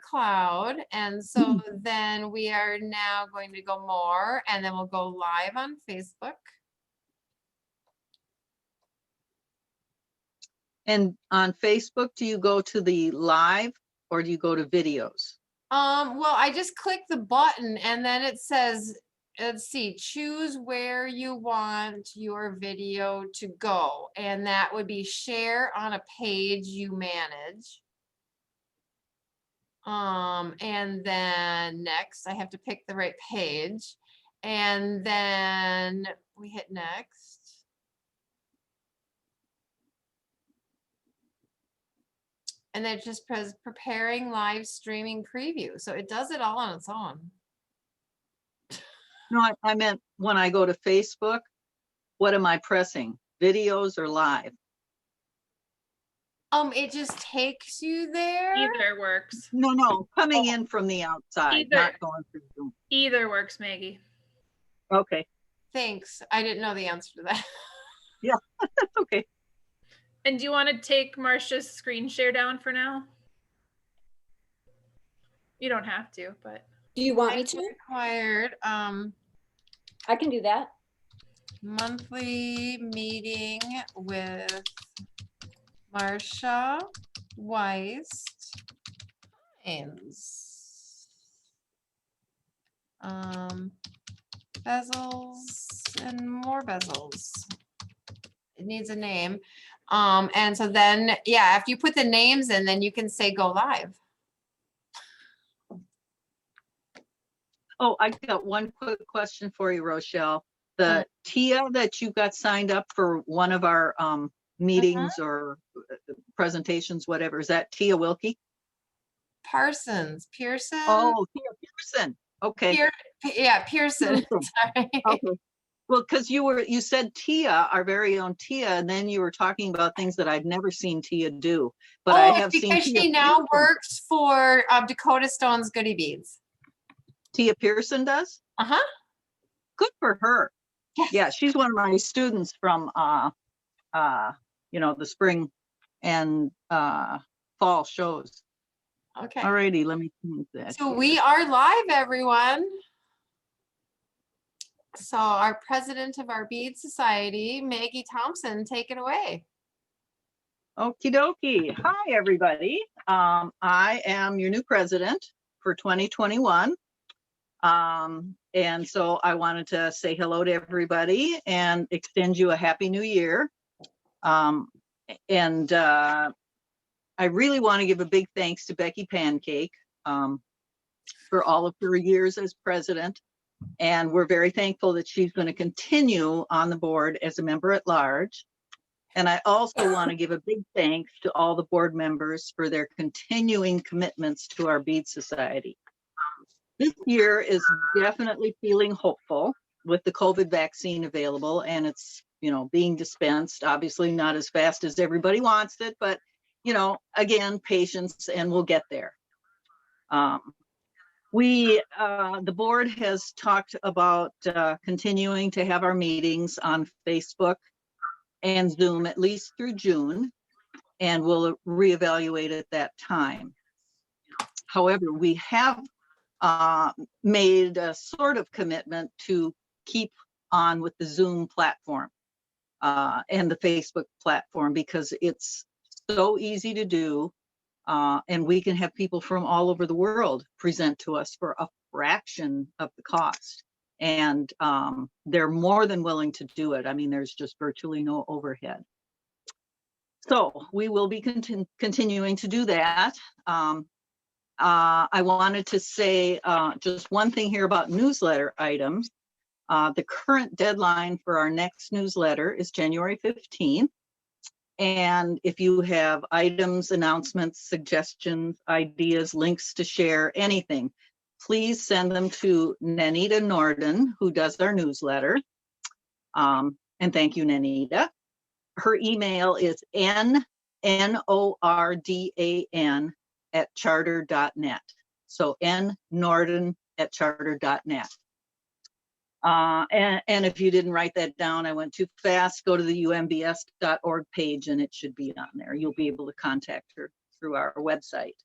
cloud. And so then we are now going to go more, and then we'll go live on Facebook. And on Facebook, do you go to the live or do you go to videos? Well, I just click the button and then it says, let's see, choose where you want your video to go. And that would be share on a page you manage. And then next, I have to pick the right page. And then we hit next. And then it just preparing live streaming preview. So it does it all on its own. No, I meant when I go to Facebook, what am I pressing? Videos or live? It just takes you there. Either works. No, coming in from the outside, not going through Zoom. Either works, Maggie. Okay. Thanks. I didn't know the answer to that. Yeah, that's okay. And do you want to take Marsha's screen share down for now? You don't have to, but. Do you want me to? Required. I can do that. Monthly meeting with Marsha, Wiest-Hines. Bezels and more Bezels. It needs a name. And so then, yeah, after you put the names in, then you can say go live. Oh, I got one quick question for you, Rochelle. The Tia that you got signed up for one of our meetings or presentations, whatever, is that Tia Wilkie? Pearson. Oh, Tia Pearson. Okay. Pearson. Sorry. Okay. Well, because you said Tia, our very own Tia, and then you were talking about things that I'd never seen Tia do. But I have seen because Tia she now Pearson. works for Dakota Stone's Goodie Beads. Tia Pearson does? Uh-huh. Good for her. Yes. Yeah, she's one of my students from the spring and fall shows. Okay. Alrighty, let me change that. So we are live, everyone. So our president of our bead society, Maggie Thompson, take it away. Okie dokie. Hi, everybody. I am your new president for 2021. And so I wanted to say hello to everybody and extend you a happy new year. I really want to give a big thanks to Becky Pancake for all of her years as president. And we're very thankful that she's going to continue on the board as a member at large. And I also want to give a big thanks to all the board members for their continuing commitments to our bead society. This year is definitely feeling hopeful with the COVID vaccine available, and it's, being dispensed, obviously not as fast as everybody wants it, but, again, patience, and we'll get there. The board has talked about continuing to have our meetings on Facebook and Zoom at least through June, and we'll reevaluate at that time. However, we have made a sort of commitment to keep on with the Zoom platform and the Facebook platform because it's so easy to do. And we can have people from all over the world present to us for a fraction of the cost. And they're more than willing to do it. I mean, there's just virtually no overhead. So we will be continuing to do that. I wanted to say just one thing here about newsletter items. The current deadline for our next newsletter is January 15th. And if you have items, announcements, suggestions, ideas, links to share, anything, please send them to Nanita Norden, who does our newsletter. And thank you, Nanita. Her email is nnordan@charter.net. So nnorden@charter.net. And if you didn't write that down, I went too fast, go to the umbs.org page and it should be on there. You'll be able to contact her through our website.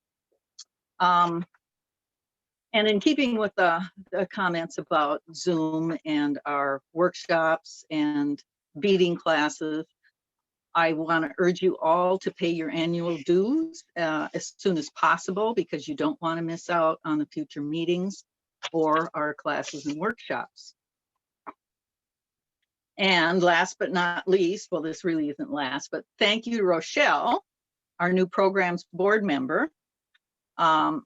And in keeping with the comments about Zoom and our workshops and beading classes, I want to urge you all to pay your annual dues as soon as possible, because you don't want to miss out on the future meetings or our classes and workshops. And last but not least, well, this really isn't last, but thank you to Rochelle, our new programs board member.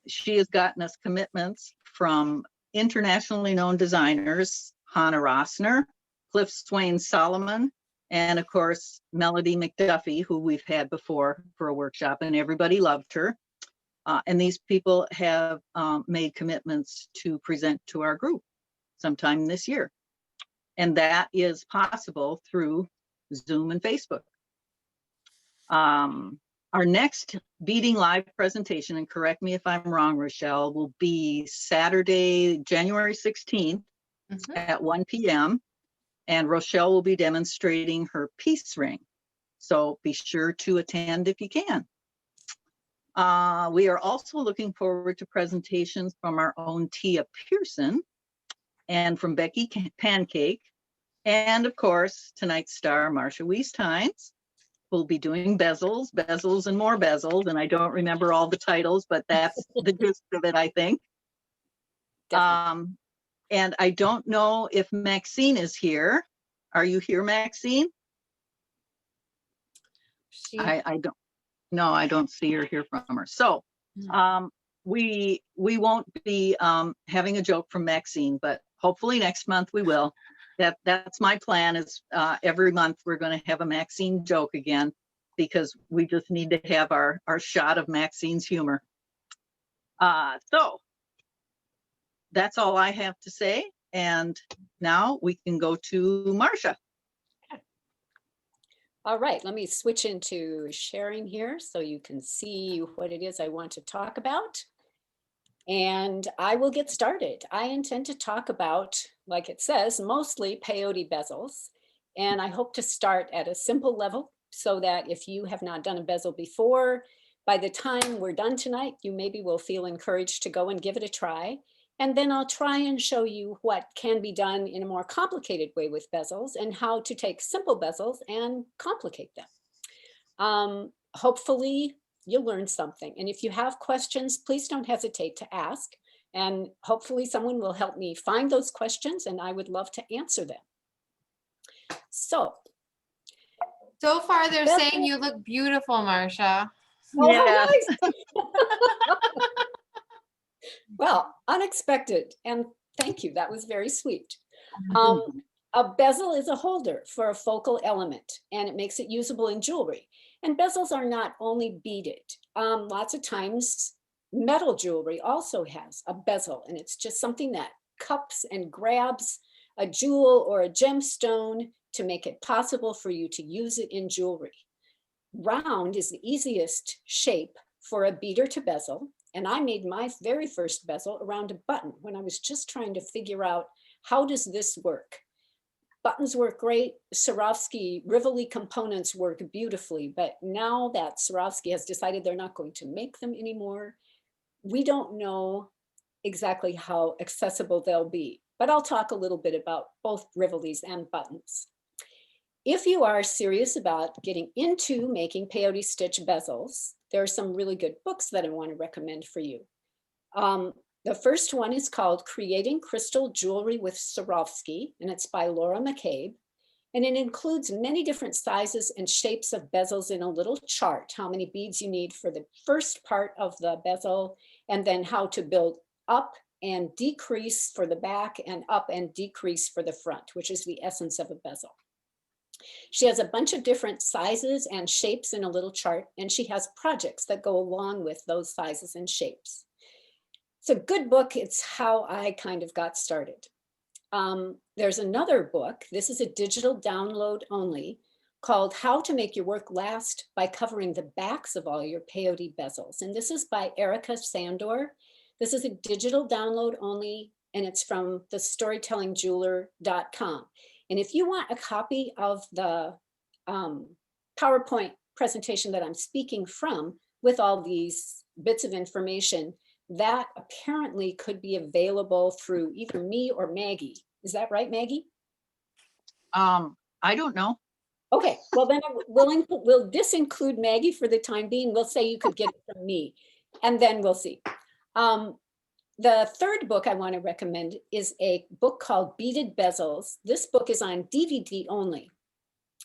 She has gotten us commitments from internationally known designers, Hannah Rossner, Cliff Swain Solomon, and of course, Melody McDuffie, who we've had before for a workshop, and everybody loved her. And these people have made commitments to present to our group sometime this year. And that is possible through Zoom and Facebook. Our next Beading Live presentation, and correct me if I'm wrong, Rochelle, will be Saturday, January 16th at 1 p.m. And Rochelle will be demonstrating her peace ring. So be sure to attend if you can. We are also looking forward to presentations from our own Tia Pearson and from Becky Pancake. And of course, tonight's star, Marsha Wiest-Hines. We'll be doing Bezels, Bezels and more Bezels, and I don't remember all the titles, but that's the gist of it, I think. Definitely. And I don't know if Maxine is here. Are you here, Maxine? I don't. No, I don't see or hear from her. So we won't be having a joke from Maxine, but hopefully next month we will. That's my plan, is every month we're going to have a Maxine joke again, because we just need to have our shot of Maxine's humor. So that's all I have to say. And now we can go to Marsha. All right, let me switch into sharing here so you can see what it is I want to talk about. And I will get started. I intend to talk about, like it says, mostly peyote bezels. And I hope to start at a simple level so that if you have not done a bezel before, by the time we're done tonight, you maybe will feel encouraged to go and give it a try. And then I'll try and show you what can be done in a more complicated way with bezels and how to take simple bezels and complicate them. Hopefully you'll learn something. And if you have questions, please don't hesitate to ask. And hopefully someone will help me find those questions, and I would love to answer them. So far they're saying you look beautiful, Marsha. oh, Yeah. how nice. Well, unexpected, and thank you. That was very sweet. A bezel is a holder for a focal element, and it makes it usable in jewelry. And bezels are not only beaded. Lots of times metal jewelry also has a bezel, and it's just something that cups and grabs a jewel or a gemstone to make it possible for you to use it in jewelry. Round is the easiest shape for a beader to bezel. And I made my very first bezel around a button when I was just trying to figure out, how does this work? Buttons work great. Swarovski Rivoli components work beautifully, but now that Swarovski has decided they're not going to make them anymore, we don't know exactly how accessible they'll be. But I'll talk a little bit about both Rivolis and buttons. If you are serious about getting into making peyote stitch bezels, there are some really good books that I want to recommend for you. The first one is called Creating Crystal Jewelry with Swarovski, and it's by Laura McCabe. And it includes many different sizes and shapes of bezels in a little chart, how many beads you need for the first part of the bezel, and then how to build up and decrease for the back and up and decrease for the front, which is the essence of a bezel. She has a bunch of different sizes and shapes in a little chart, and she has projects that go along with those sizes and shapes. It's a good book. It's how I kind of got started. There's another book. This is a digital download only, called How to Make Your Work Last by Covering the Backs of All Your Peyote Bezels. And this is by Erica Sandor. This is a digital download only, and it's from thestorytellingjeweler.com. And if you want a copy of the PowerPoint presentation that I'm speaking from with all these bits of information, that apparently could be available through either me or Maggie. Is that right, Maggie? I don't know. Okay, well then we'll disinclude Maggie for the time being. We'll say you could get it from me, and then we'll see. The third book I want to recommend is a book called Beaded Bezels. This book is on DVD only.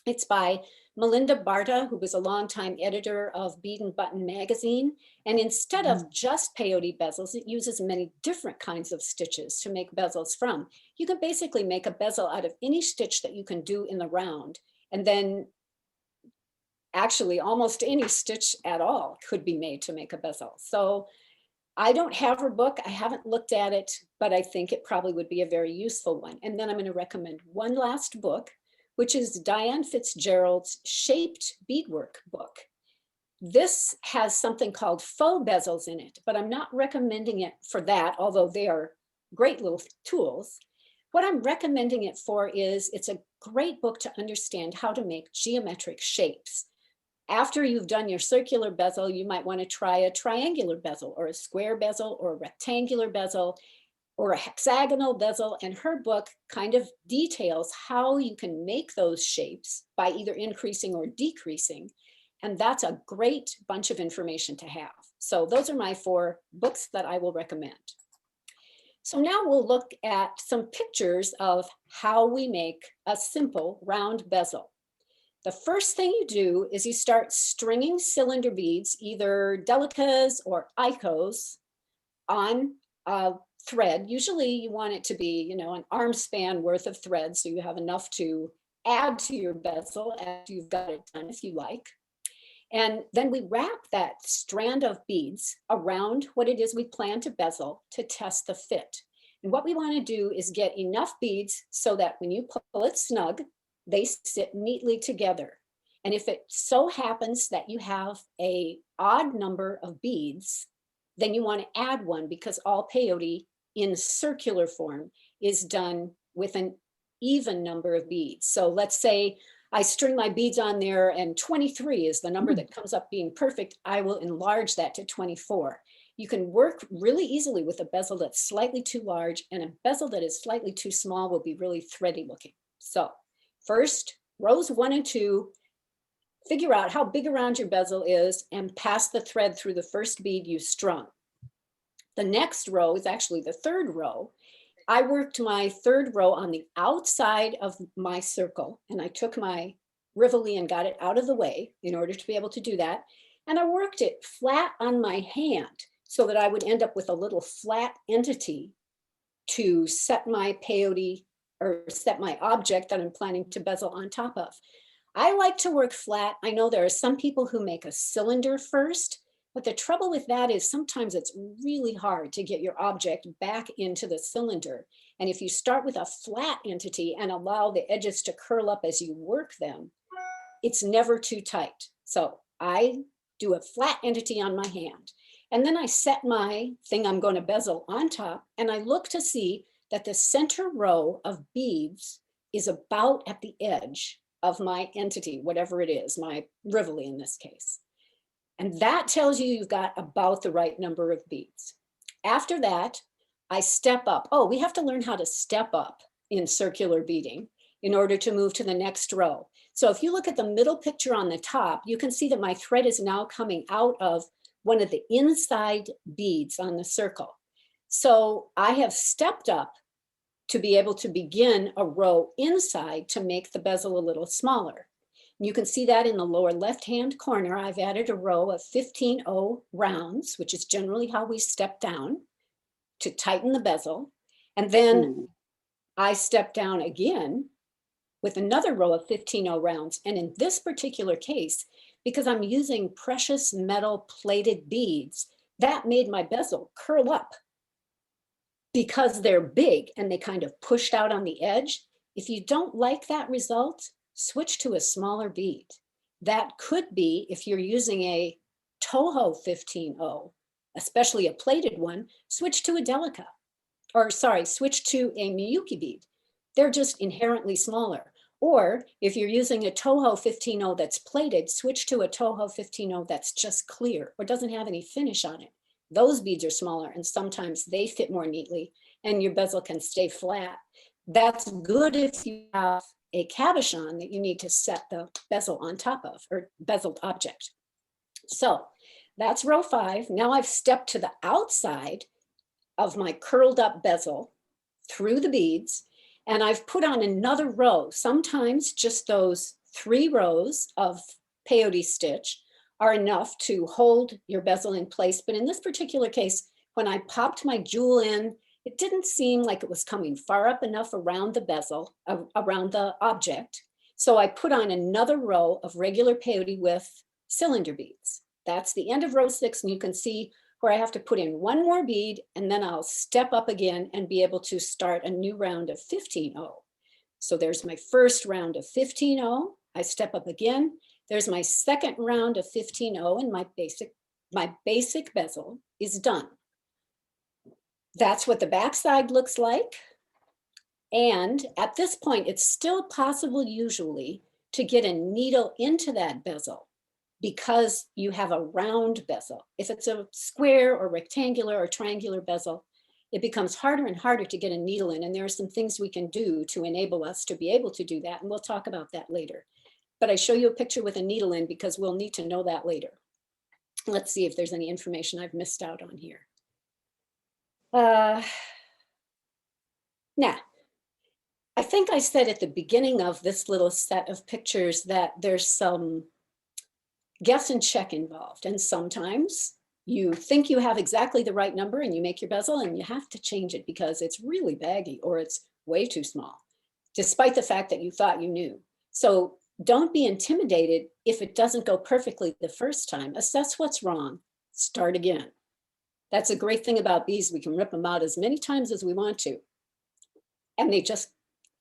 It's by Melinda Barta, who was a longtime editor of Bead and Button magazine. And instead of just peyote bezels, it uses many different kinds of stitches to make bezels from. You can basically make a bezel out of any stitch that you can do in the round. And then actually almost any stitch at all could be made to make a bezel. So I don't have her book. I haven't looked at it, but I think it probably would be a very useful one. And then I'm going to recommend one last book, which is Diane Fitzgerald's Shaped Beadwork book. This has something called faux bezels in it, but I'm not recommending it for that, although they are great little tools. What I'm recommending it for is it's a great book to understand how to make geometric shapes. After you've done your circular bezel, you might want to try a triangular bezel or a square bezel or a rectangular bezel or a hexagonal bezel. And her book kind of details how you can make those shapes by either increasing or decreasing. And that's a great bunch of information to have. So those are my 4 books that I will recommend. So now we'll look at some pictures of how we make a simple round bezel. The first thing you do is you start stringing cylinder beads, either delicas or icos, on a thread. Usually you want it to be, an arm span worth of thread, so you have enough to add to your bezel after you've got it done, if you like. And then we wrap that strand of beads around what it is we plan to bezel to test the fit. And what we want to do is get enough beads so that when you pull it snug, they sit neatly together. And if it so happens that you have an odd number of beads, then you want to add one, because all peyote in circular form is done with an even number of beads. So let's say I string my beads on there and 23 is the number that comes up being perfect. I will enlarge that to 24. You can work really easily with a bezel that's slightly too large, and a bezel that is slightly too small will be really thready looking. So first, rows 1 and 2, figure out how big around your bezel is and pass the thread through the first bead you strung. The next row is actually the third row. I worked my third row on the outside of my circle, and I took my Rivoli and got it out of the way in order to be able to do that. And I worked it flat on my hand so that I would end up with a little flat entity to set my peyote or set my object that I'm planning to bezel on top of. I like to work flat. I know there are some people who make a cylinder first, but the trouble with that is sometimes it's really hard to get your object back into the cylinder. And if you start with a flat entity and allow the edges to curl up as you work them, it's never too tight. So I do a flat entity on my hand. And then I set my thing I'm going to bezel on top, and I look to see that the center row of beads is about at the edge of my entity, whatever it is, my Rivoli in this case. And that tells you you've got about the right number of beads. After that, I step up. Oh, we have to learn how to step up in circular beading in order to move to the next row. So if you look at the middle picture on the top, you can see that my thread is now coming out of one of the inside beads on the circle. So I have stepped up to be able to begin a row inside to make the bezel a little smaller. You can see that in the lower left-hand corner, I've added a row of 15-0 rounds, which is generally how we step down to tighten the bezel. And then I step down again with another row of 15-0 rounds. And in this particular case, because I'm using precious metal plated beads, that made my bezel curl up because they're big and they kind of pushed out on the edge. If you don't like that result, switch to a smaller bead. That could be, if you're using a Toho 15-0, especially a plated one, switch to a Delica, or sorry, switch to a Miyuki bead. They're just inherently smaller. Or if you're using a Toho 15-0 that's plated, switch to a Toho 15-0 that's just clear or doesn't have any finish on it. those beads are smaller and sometimes they fit more neatly and your bezel can stay flat. That's good if you have a cabochon that you need to set the bezel on top of, or bezeled object. So that's row 5. Now I've stepped to the outside of my curled up bezel through the beads, and I've put on another row. Sometimes just those 3 rows of peyote stitch are enough to hold your bezel in place. But in this particular case, when I popped my jewel in, it didn't seem like it was coming far up enough around the bezel, around the object. So I put on another row of regular peyote with cylinder beads. That's the end of row 6, and you can see where I have to put in 1 more bead, and then I'll step up again and be able to start a new round of 15-0. So there's my first round of 15-0. I step up again. There's my second round of 15-0, and my basic bezel is done. That's what the backside looks like. And at this point, it's still possible usually to get a needle into that bezel because you have a round bezel. If it's a square or rectangular or triangular bezel, it becomes harder and harder to get a needle in. And there are some things we can do to enable us to be able to do that. And we'll talk about that later. But I show you a picture with a needle in because we'll need to know that later. Let's see if there's any information I've missed out on here. Now, I think I said at the beginning of this little set of pictures that there's some guess and check involved. And sometimes you think you have exactly the right number and you make your bezel and you have to change it because it's really baggy or it's way too small, despite the fact that you thought you knew. So don't be intimidated if it doesn't go perfectly the first time. Assess what's wrong, start again. That's a great thing about bees. We can rip them out as many times as we want to, and they just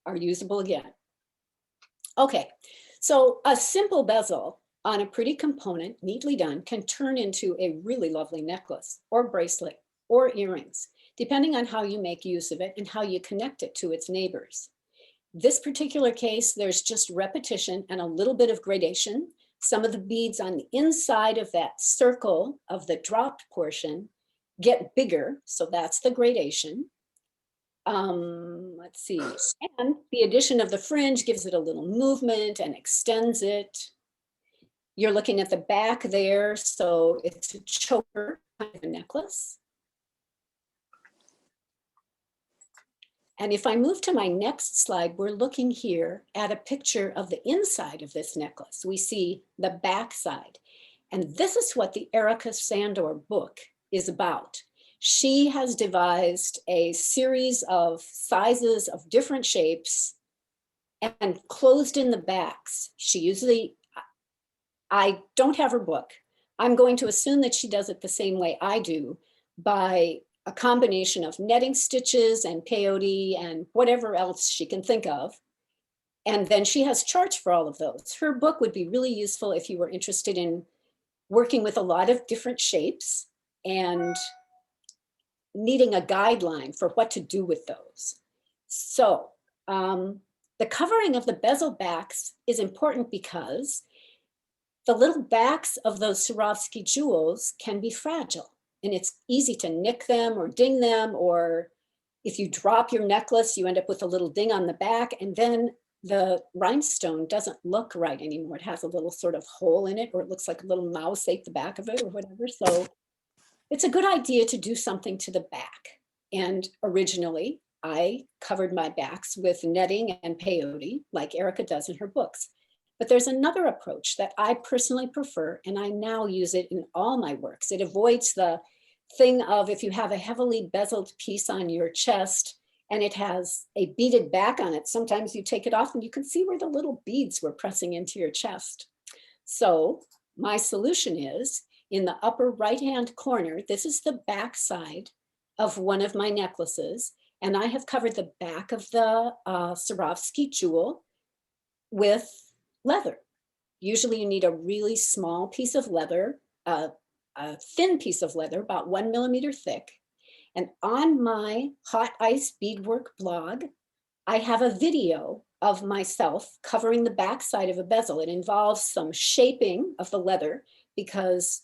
are usable again. Okay, so a simple bezel on a pretty component, neatly done, can turn into a really lovely necklace or bracelet or earrings, depending on how you make use of it and how you connect it to its neighbors. This particular case, there's just repetition and a little bit of gradation. Some of the beads on the inside of that circle of the dropped portion get bigger, so that's the gradation. Let's see, and the addition of the fringe gives it a little movement and extends it. You're looking at the back there, so it's a choker kind of a necklace. And if I move to my next slide, we're looking here at a picture of the inside of this necklace. We see the back side. And this is what the Erica Sandor book is about. She has devised a series of sizes of different shapes and closed in the backs. She usually, I don't have her book. I'm going to assume that she does it the same way I do, by a combination of netting stitches and peyote and whatever else she can think of. And then she has charts for all of those. Her book would be really useful if you were interested in working with a lot of different shapes and needing a guideline for what to do with those. So the covering of the bezel backs is important because the little backs of those Swarovski jewels can be fragile, and it's easy to nick them or ding them, or if you drop your necklace, you end up with a little ding on the back, and then the rhinestone doesn't look right anymore. It has a little sort of hole in it, or it looks like a little mouse ate the back of it or whatever. So it's a good idea to do something to the back. And originally, I covered my backs with netting and peyote, like Erica does in her books. But there's another approach that I personally prefer, and I now use it in all my works. It avoids the thing of, if you have a heavily bezeled piece on your chest and it has a beaded back on it, sometimes you take it off and you can see where the little beads were pressing into your chest. So my solution is, in the upper right-hand corner, this is the back side of one of my necklaces, and I have covered the back of the Swarovski jewel with leather. Usually you need a really small piece of leather, a thin piece of leather, about 1 millimeter thick. And on my Hot Ice Beadwork blog, I have a video of myself covering the back side of a bezel. It involves some shaping of the leather because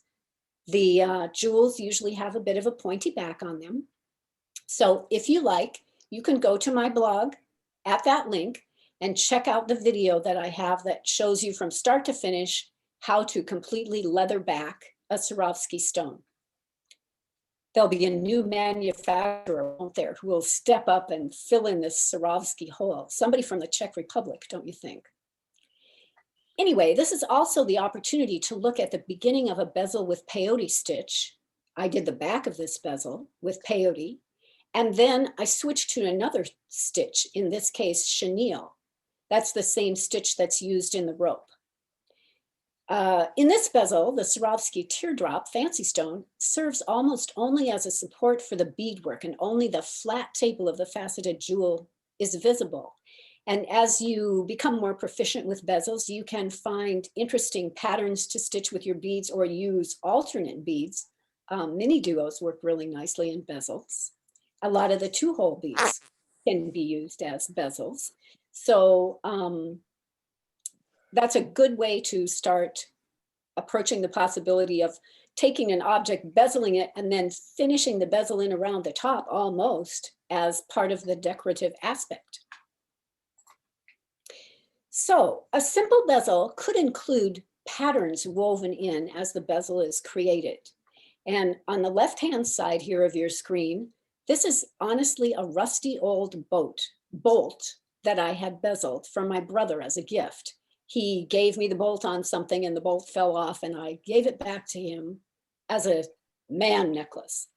The jewels usually have a bit of a pointy back on them. So if you like, you can go to my blog at that link and check out the video that I have that shows you from start to finish how to completely leather back a Swarovski stone. There'll be a new manufacturer out there who will step up and fill in this Swarovski hole. Somebody from the Czech Republic, don't you think? Anyway, this is also the opportunity to look at the beginning of a bezel with peyote stitch. I did the back of this bezel with peyote, and then I switched to another stitch, in this case, chenille. That's the same stitch that's used in the rope. In this bezel, the Swarovski teardrop fancy stone serves almost only as a support for the beadwork, and only the flat table of the faceted jewel is visible. And as you become more proficient with bezels, you can find interesting patterns to stitch with your beads or use alternate beads. Mini duos work really nicely in bezels. A lot of the 2-hole beads can be used as bezels. So that's a good way to start approaching the possibility of taking an object, bezeling it, and then finishing the bezel in around the top almost as part of the decorative aspect. So a simple bezel could include patterns woven in as the bezel is created. And on the left-hand side here of your screen, this is honestly a rusty old bolt that I had bezeled from my brother as a gift. He gave me the bolt on something and the bolt fell off, and I gave it back to him as a man necklace.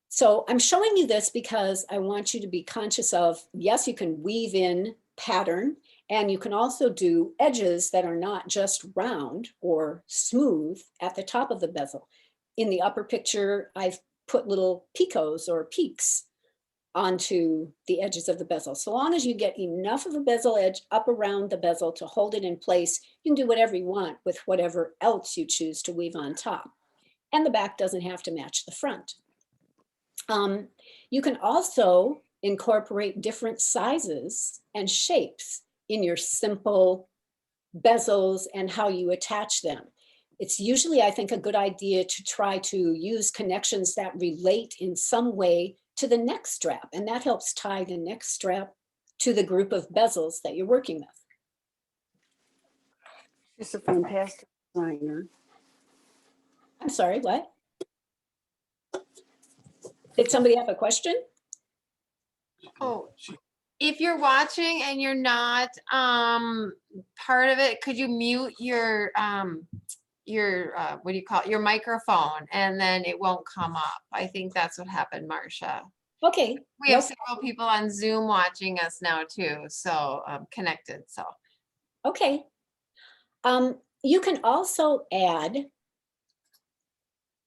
So I'm showing you this because I want you to be conscious of, yes, you can weave in pattern, and you can also do edges that are not just round or smooth at the top of the bezel. In the upper picture, I've put little picots or peaks onto the edges of the bezel. So long as you get enough of a bezel edge up around the bezel to hold it in place, you can do whatever you want with whatever else you choose to weave on top. And the back doesn't have to match the front. You can also incorporate different sizes and shapes in your simple bezels and how you attach them. It's usually, I think, a good idea to try to use connections that relate in some way to the neck strap, and that helps tie the neck strap to the group of bezels that you're working with. She's a fantastic designer. I'm sorry, what? Did somebody have a question? Oh, if you're watching and you're not part of it, could you mute your what do you call it, your microphone, and then it won't come up? I think that's what happened, Marsha. Okay. We have several people on Zoom watching us now too, so connected. So Okay. You can also add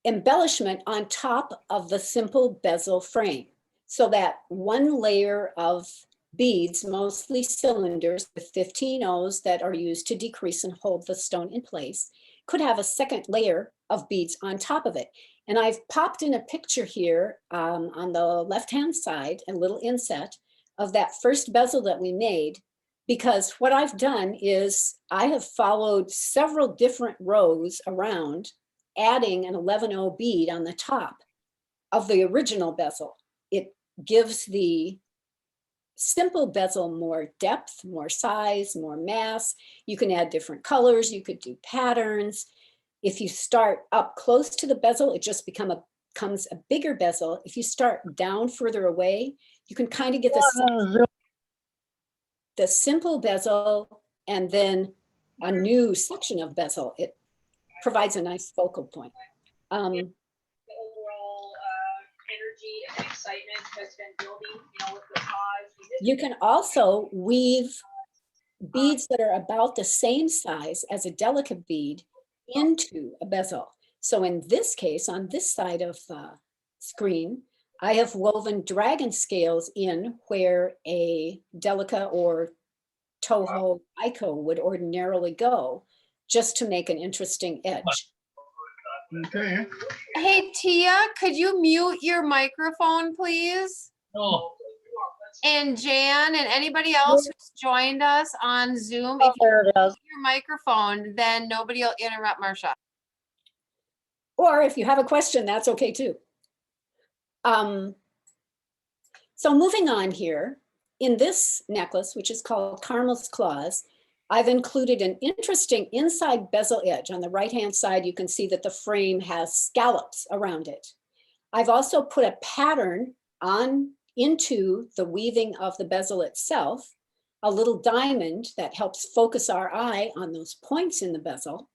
embellishment on top of the simple bezel frame, so that one layer of beads, mostly cylinders with 15 O's that are used to decrease and hold the stone in place, could have a second layer of beads on top of it. And I've popped in a picture here on the left-hand side, a little inset of that first bezel that we made, because what I've done is I have followed several different rows around, adding an 11O bead on the top of the original bezel. It gives the simple bezel more depth, more size, more mass. You can add different colors, you could do patterns. If you start up close to the bezel, it just becomes a bigger bezel. If you start down further away, you can kind of get the simple bezel and then a new section of bezel. It provides a nice focal point. The overall energy and excitement has been building, with the cause. You can also weave beads that are about the same size as a delicate bead into a bezel. So in this case, on this side of the screen, I have woven dragon scales in where a delica or Toho Ico would ordinarily go, just to make an interesting edge. Okay. hey Tia, could you mute your microphone, please? Oh, And Jan and anybody else who's joined us on Zoom, if you There it is. mute your microphone, then nobody will interrupt Marsha. Or if you have a question, that's okay too. So moving on here, in this necklace, which is called Carmel's Claws, I've included an interesting inside bezel edge. On the right-hand side, you can see that the frame has scallops around it. I've also put a pattern on into the weaving of the bezel itself, a little diamond that helps focus our eye on those points in the bezel.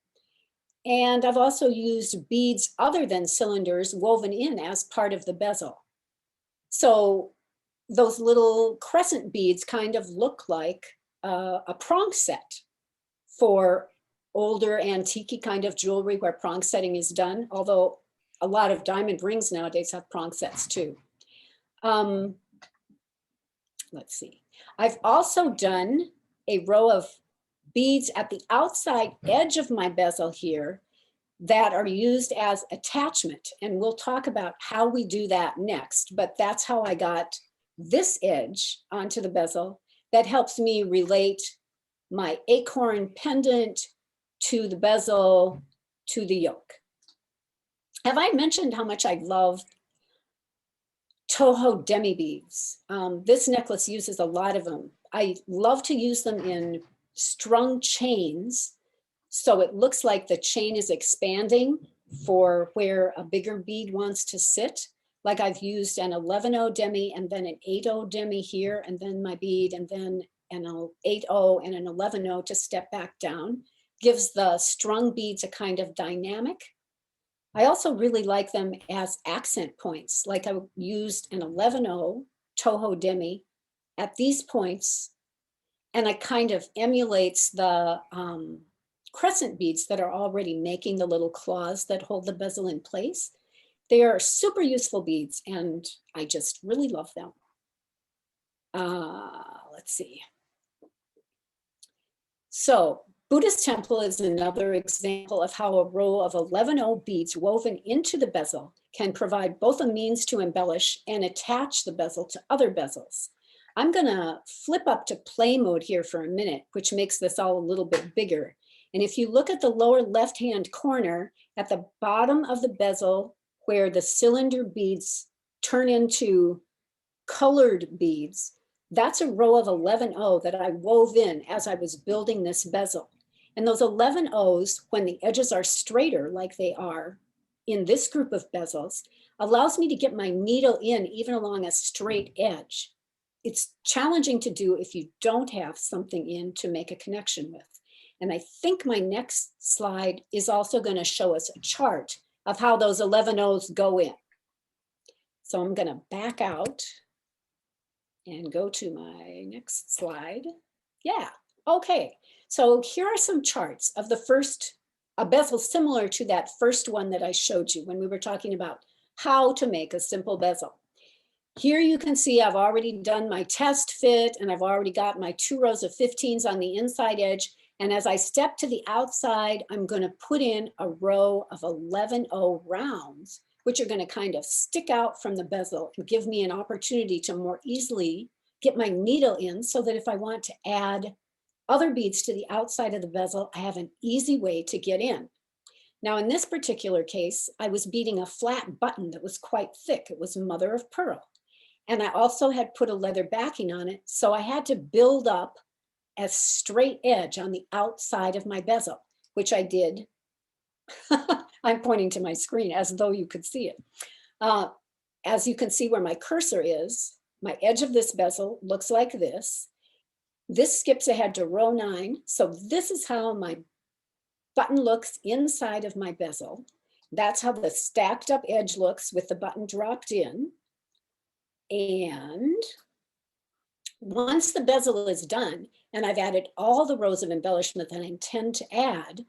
And I've also used beads other than cylinders woven in as part of the bezel. So those little crescent beads kind of look like a prong set for older antique kind of jewelry where prong setting is done, although a lot of diamond rings nowadays have prong sets too. Let's see. I've also done a row of beads at the outside edge of my bezel here that are used as attachment. And we'll talk about how we do that next, but that's how I got this edge onto the bezel that helps me relate my acorn pendant to the bezel to the yoke. Have I mentioned how much I love Toho demi beads? This necklace uses a lot of them. I love to use them in strung chains, so it looks like the chain is expanding for where a bigger bead wants to sit. Like I've used an 11-0 demi and then an 8-0 demi here, and then my bead, and then an 8-0 and an 11-0 to step back down. Gives the strung beads a kind of dynamic. I also really like them as accent points. Like I used an 11-0 Toho demi at these points, and it kind of emulates the crescent beads that are already making the little claws that hold the bezel in place. They are super useful beads, and I just really love them. Let's see. So Buddhist temple is another example of how a row of 11-0 beads woven into the bezel can provide both a means to embellish and attach the bezel to other bezels. I'm gonna flip up to play mode here for a minute, which makes this all a little bit bigger. And if you look at the lower left-hand corner, at the bottom of the bezel, where the cylinder beads turn into colored beads, that's a row of 11-0 that I wove in as I was building this bezel. And those 11-0s, when the edges are straighter like they are in this group of bezels, allows me to get my needle in even along a straight edge. It's challenging to do if you don't have something in to make a connection with. And I think my next slide is also going to show us a chart of how those 11-0s go in. So I'm going to back out and go to my next slide. Yeah, okay. So here are some charts of the first, a bezel similar to that first one that I showed you when we were talking about how to make a simple bezel. Here you can see I've already done my test fit, and I've already got my 2 rows of 15s on the inside edge. And as I step to the outside, I'm going to put in a row of 11-0 rounds, which are going to kind of stick out from the bezel and give me an opportunity to more easily get my needle in, so that if I want to add other beads to the outside of the bezel, I have an easy way to get in. Now, in this particular case, I was beading a flat button that was quite thick. It was mother of pearl. And I also had put a leather backing on it, so I had to build up a straight edge on the outside of my bezel, which I did. I'm pointing to my screen as though you could see it. As you can see where my cursor is, my edge of this bezel looks like this. This skips ahead to row 9. So this is how my button looks inside of my bezel. That's how the stacked up edge looks with the button dropped in. And once the bezel is done, and I've added all the rows of embellishment that I intend to add,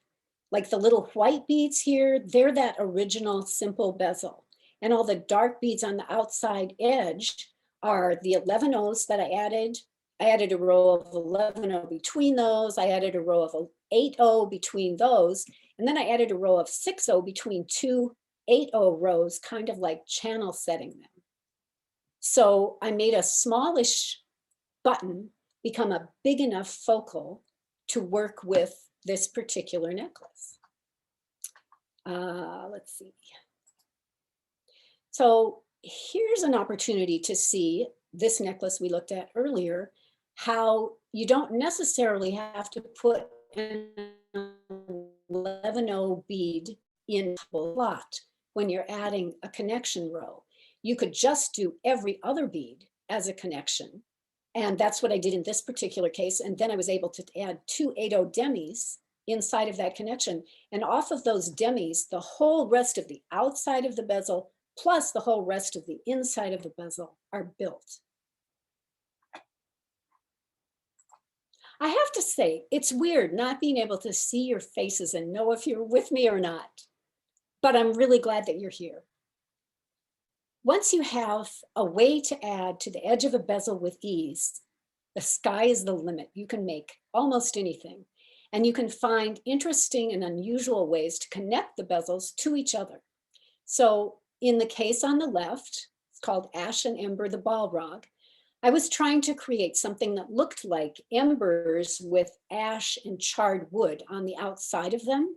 like the little white beads here, they're that original simple bezel. And all the dark beads on the outside edge are the 11-0s that I added. I added a row of 11-0 between those. I added a row of 8-0 between those. And then I added a row of 6-0 between 2 8-0 rows, kind of like channel setting them. So I made a smallish button become a big enough focal to work with this particular necklace. Let's see. So here's an opportunity to see this necklace we looked at earlier, how you don't necessarily have to put an 11-0 bead in a slot when you're adding a connection row. You could just do every other bead as a connection. And that's what I did in this particular case. And then I was able to add 2 8-0 demis inside of that connection. And off of those demis, the whole rest of the outside of the bezel plus the whole rest of the inside of the bezel are built. I have to say, it's weird not being able to see your faces and know if you're with me or not, but I'm really glad that you're here. Once you have a way to add to the edge of a bezel with ease, the sky is the limit. You can make almost anything, and you can find interesting and unusual ways to connect the bezels to each other. So in the case on the left, it's called Ash and Ember, the Balrog. I was trying to create something that looked like embers with ash and charred wood on the outside of them.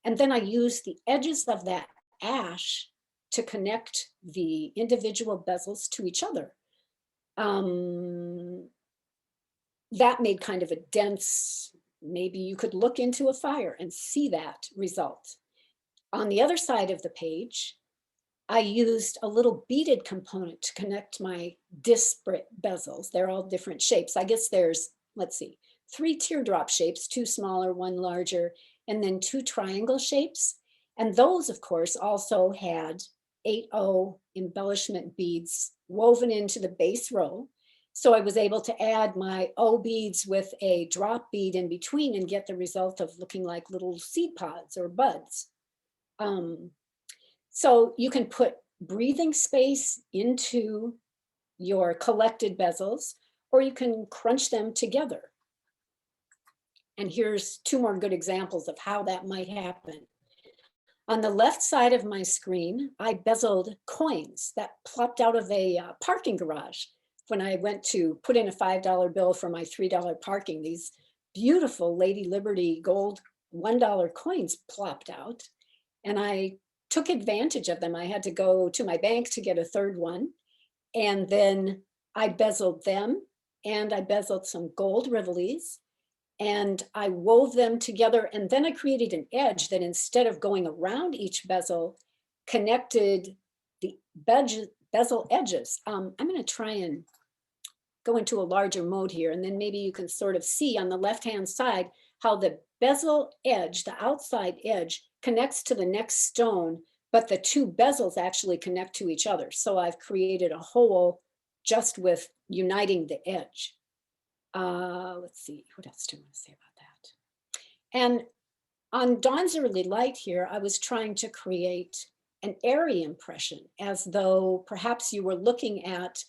And then I used the edges of that ash to connect the individual bezels to each other. That made kind of a dense, maybe you could look into a fire and see that result. On the other side of the page, I used a little beaded component to connect my disparate bezels. They're all different shapes. I guess there's, let's see, 3 teardrop shapes, 2 smaller, 1 larger, and then 2 triangle shapes. And those, of course, also had 8-0 embellishment beads woven into the base row. So I was able to add my O beads with a drop bead in between and get the result of looking like little seed pods or buds. So you can put breathing space into your collected bezels, or you can crunch them together. And here's 2 more good examples of how that might happen. On the left side of my screen, I bezeled coins that plopped out of a parking garage. When I went to put in a $5 bill for my $3 parking, these beautiful Lady Liberty gold $1 coins plopped out, and I took advantage of them. I had to go to my bank to get a 3rd one. And then I bezeled them, and I bezeled some gold rivolis, and I wove them together. And then I created an edge that, instead of going around each bezel, connected the bezel edges. I'm going to try and go into a larger mode here, and then maybe you can sort of see on the left-hand side how the bezel edge, the outside edge, connects to the next stone, but the 2 bezels actually connect to each other. So I've created a hole just with uniting the edge. Let's see, what else do I want to say about that? And on Dawn's Early Light here, I was trying to create an airy impression, as though perhaps you were looking at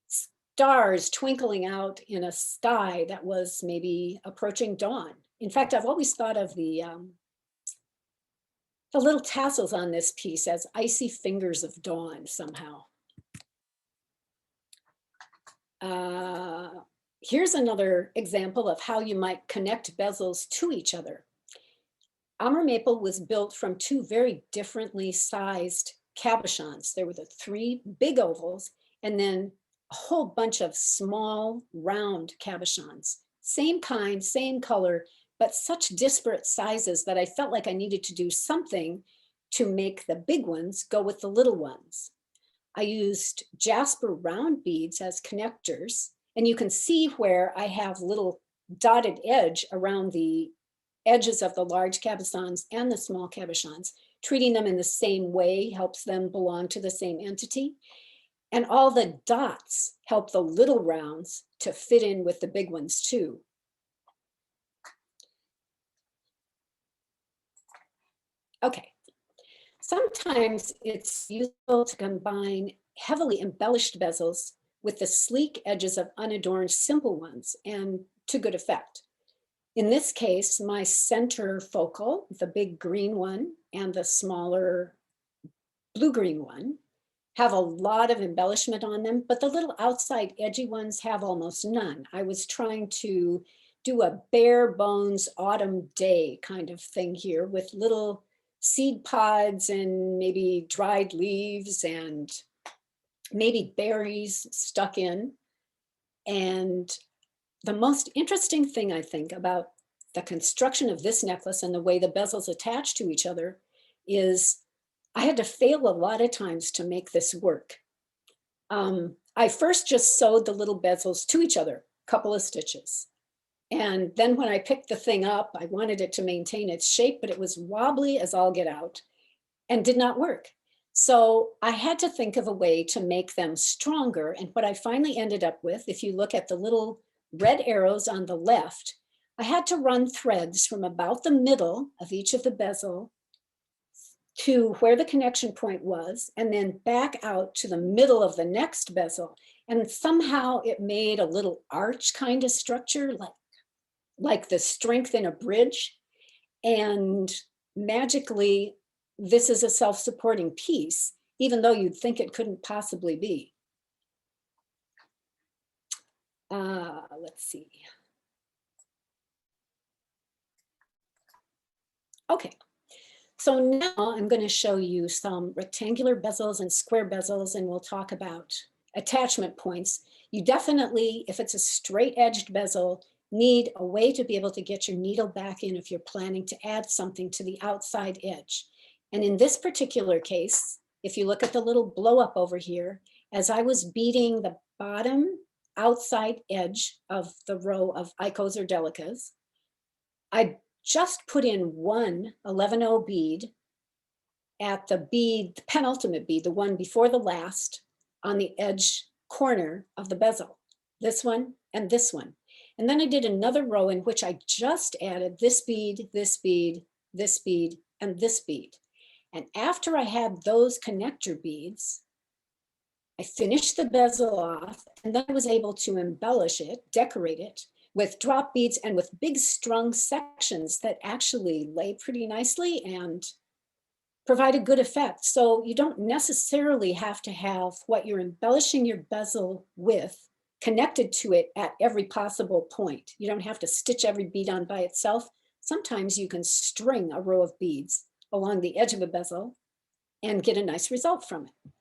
stars twinkling out in a sky that was maybe approaching dawn. In fact, I've always thought of the little tassels on this piece as icy fingers of dawn somehow. Here's another example of how you might connect bezels to each other. Amur Maple was built from 2 very differently sized cabochons. There were the 3 big ovals, and then a whole bunch of small round cabochons. Same kind, same color, but such disparate sizes that I felt like I needed to do something to make the big ones go with the little ones. I used jasper round beads as connectors, and you can see where I have little dotted edge around the edges of the large cabochons and the small cabochons. Treating them in the same way helps them belong to the same entity. And all the dots help the little rounds to fit in with the big ones too. Okay, sometimes it's useful to combine heavily embellished bezels with the sleek edges of unadorned simple ones, and to good effect. In this case, my center focal, the big green one and the smaller blue-green one, have a lot of embellishment on them, but the little outside edgy ones have almost none. I was trying to do a bare bones autumn day kind of thing here with little seed pods and maybe dried leaves and maybe berries stuck in. And the most interesting thing I think about the construction of this necklace and the way the bezels attach to each other is I had to fail a lot of times to make this work. I first just sewed the little bezels to each other, a couple of stitches. And then when I picked the thing up, I wanted it to maintain its shape, but it was wobbly as all get out and did not work. So I had to think of a way to make them stronger. And what I finally ended up with, if you look at the little red arrows on the left, I had to run threads from about the middle of each of the bezel to where the connection point was, and then back out to the middle of the next bezel. And somehow it made a little arch kind of structure, like the strength in a bridge. And magically, this is a self-supporting piece, even though you'd think it couldn't possibly be. Let's see. Okay, so now I'm going to show you some rectangular bezels and square bezels, and we'll talk about attachment points. You definitely, if it's a straight edged bezel, need a way to be able to get your needle back in if you're planning to add something to the outside edge. And in this particular case, if you look at the little blow up over here, as I was beading the bottom outside edge of the row of icos or delicas, I just put in one 11-0 bead at the penultimate bead, the one before the last, on the edge corner of the bezel, this one and this one. And then I did another row in which I just added this bead, this bead, this bead, and this bead. And after I had those connector beads, I finished the bezel off, and then I was able to embellish it, decorate it with drop beads and with big strung sections that actually lay pretty nicely and provide a good effect. So you don't necessarily have to have what you're embellishing your bezel with connected to it at every possible point. You don't have to stitch every bead on by itself. Sometimes you can string a row of beads along the edge of a bezel and get a nice result from it.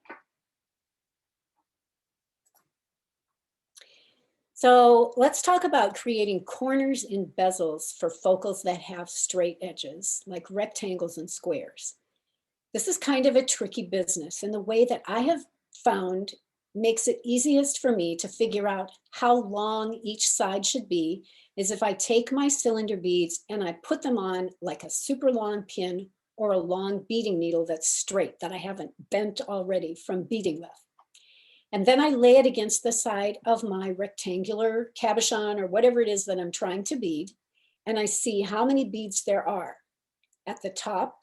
So let's talk about creating corners in bezels for focals that have straight edges, like rectangles and squares. This is kind of a tricky business, and the way that I have found makes it easiest for me to figure out how long each side should be is if I take my cylinder beads and I put them on like a super long pin or a long beading needle that's straight that I haven't bent already from beading with. And then I lay it against the side of my rectangular cabochon or whatever it is that I'm trying to bead. And I see how many beads there are at the top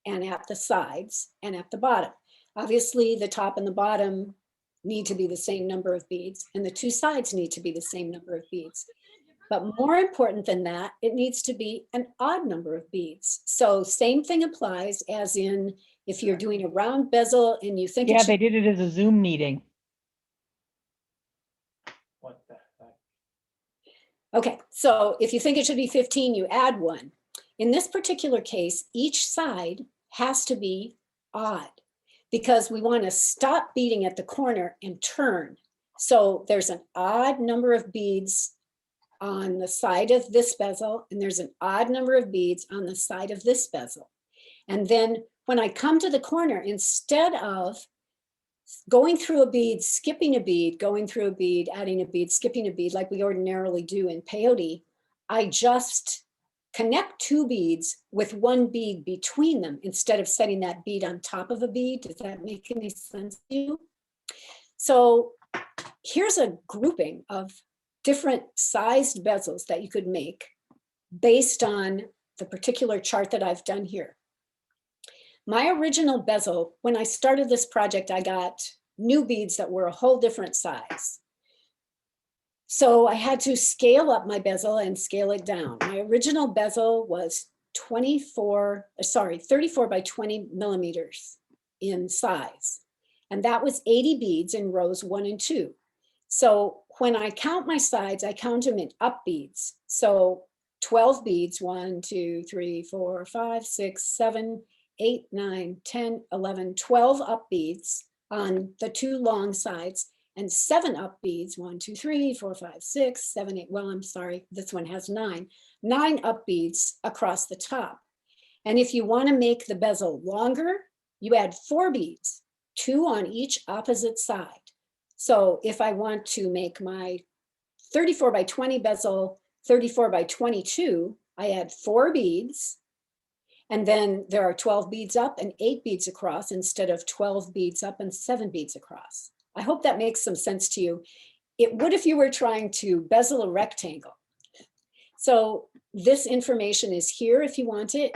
and at the sides and at the bottom. Obviously, the top and the bottom need to be the same number of beads, and the two sides need to be the same number of beads. But more important than that, it needs to be an odd number of beads. So same thing applies as in if you're doing a round bezel and you think Yeah, they did it as a Zoom meeting. What the heck? Okay, so if you think it should be 15, you add one. In this particular case, each side has to be odd because we want to stop beading at the corner and turn. So there's an odd number of beads on the side of this bezel, and there's an odd number of beads on the side of this bezel. And then when I come to the corner, instead of going through a bead, skipping a bead, going through a bead, adding a bead, skipping a bead, like we ordinarily do in peyote, I just connect two beads with one bead between them instead of setting that bead on top of a bead. Does that make any sense to you? So here's a grouping of different sized bezels that you could make based on the particular chart that I've done here. My original bezel, when I started this project, I got new beads that were a whole different size. So I had to scale up my bezel and scale it down. My original bezel was 34 by 20 millimeters in size. And that was 80 beads in rows 1 and 2. So when I count my sides, I count them in up beads. So 12 beads, 1, 2, 3, 4, 5, 6, 7, 8, 9, 10, 11, 12 up beads on the 2 long sides and 7 up beads, 1, 2, 3, 4, 5, 6, 7, 8. Well, I'm sorry, this one has 9 up beads across the top. And if you want to make the bezel longer, you add 4 beads, 2 on each opposite side. So if I want to make my 34 by 20 bezel 34 by 22, I add 4 beads. And then there are 12 beads up and 8 beads across instead of 12 beads up and 7 beads across. I hope that makes some sense to you. It would if you were trying to bezel a rectangle. So this information is here if you want it,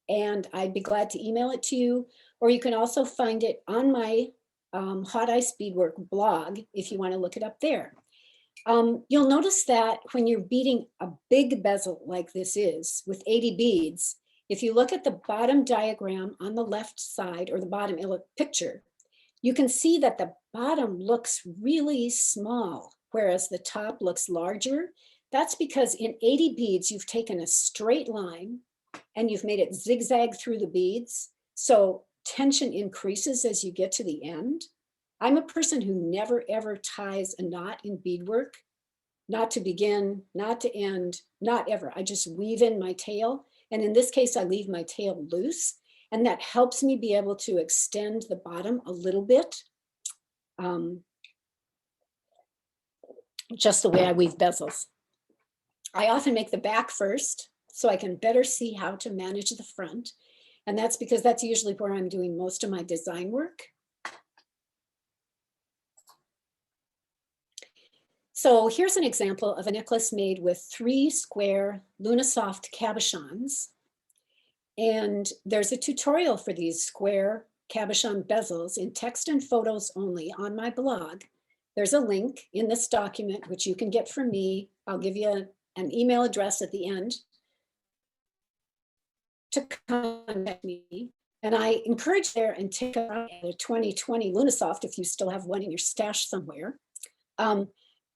and I'd be glad to email it to you, or you can also find it on my Hot Ice Beadwork blog if you want to look it up there. You'll notice that when you're beading a big bezel like this is with 80 beads, if you look at the bottom diagram on the left side or the bottom picture, you can see that the bottom looks really small, whereas the top looks larger. That's because in 80 beads, you've taken a straight line and you've made it zigzag through the beads. So tension increases as you get to the end. I'm a person who never ever ties a knot in beadwork, not to begin, not to end, not ever. I just weave in my tail. And in this case, I leave my tail loose. And that helps me be able to extend the bottom a little bit. Just the way I weave bezels. I often make the back first so I can better see how to manage the front. And that's because that's usually where I'm doing most of my design work. So here's an example of a necklace made with 3 square Lunasoft cabochons. And there's a tutorial for these square cabochon bezels in text and photos only on my blog. There's a link in this document, which you can get from me. I'll give you an email address at the end to contact me. And I encourage there and take a 2020 Lunasoft if you still have one in your stash somewhere.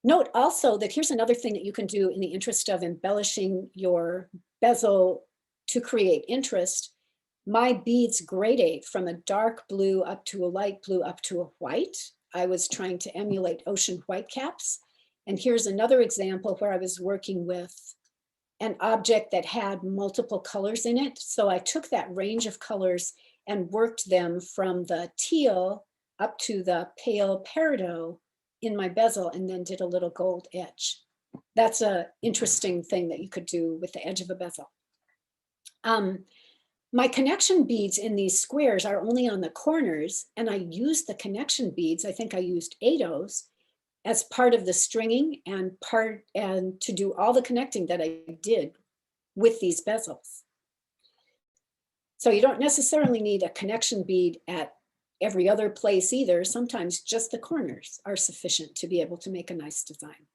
Note also that here's another thing that you can do in the interest of embellishing your bezel to create interest. My beads gradate from a dark blue up to a light blue up to a white. I was trying to emulate ocean whitecaps. And here's another example where I was working with an object that had multiple colors in it. So I took that range of colors and worked them from the teal up to the pale peridot in my bezel, and then did a little gold edge. That's an interesting thing that you could do with the edge of a bezel. My connection beads in these squares are only on the corners, and I used the connection beads, I think I used 8/0s, as part of the stringing and to do all the connecting that I did with these bezels. So you don't necessarily need a connection bead at every other place either. Sometimes just the corners are sufficient to be able to make a nice design.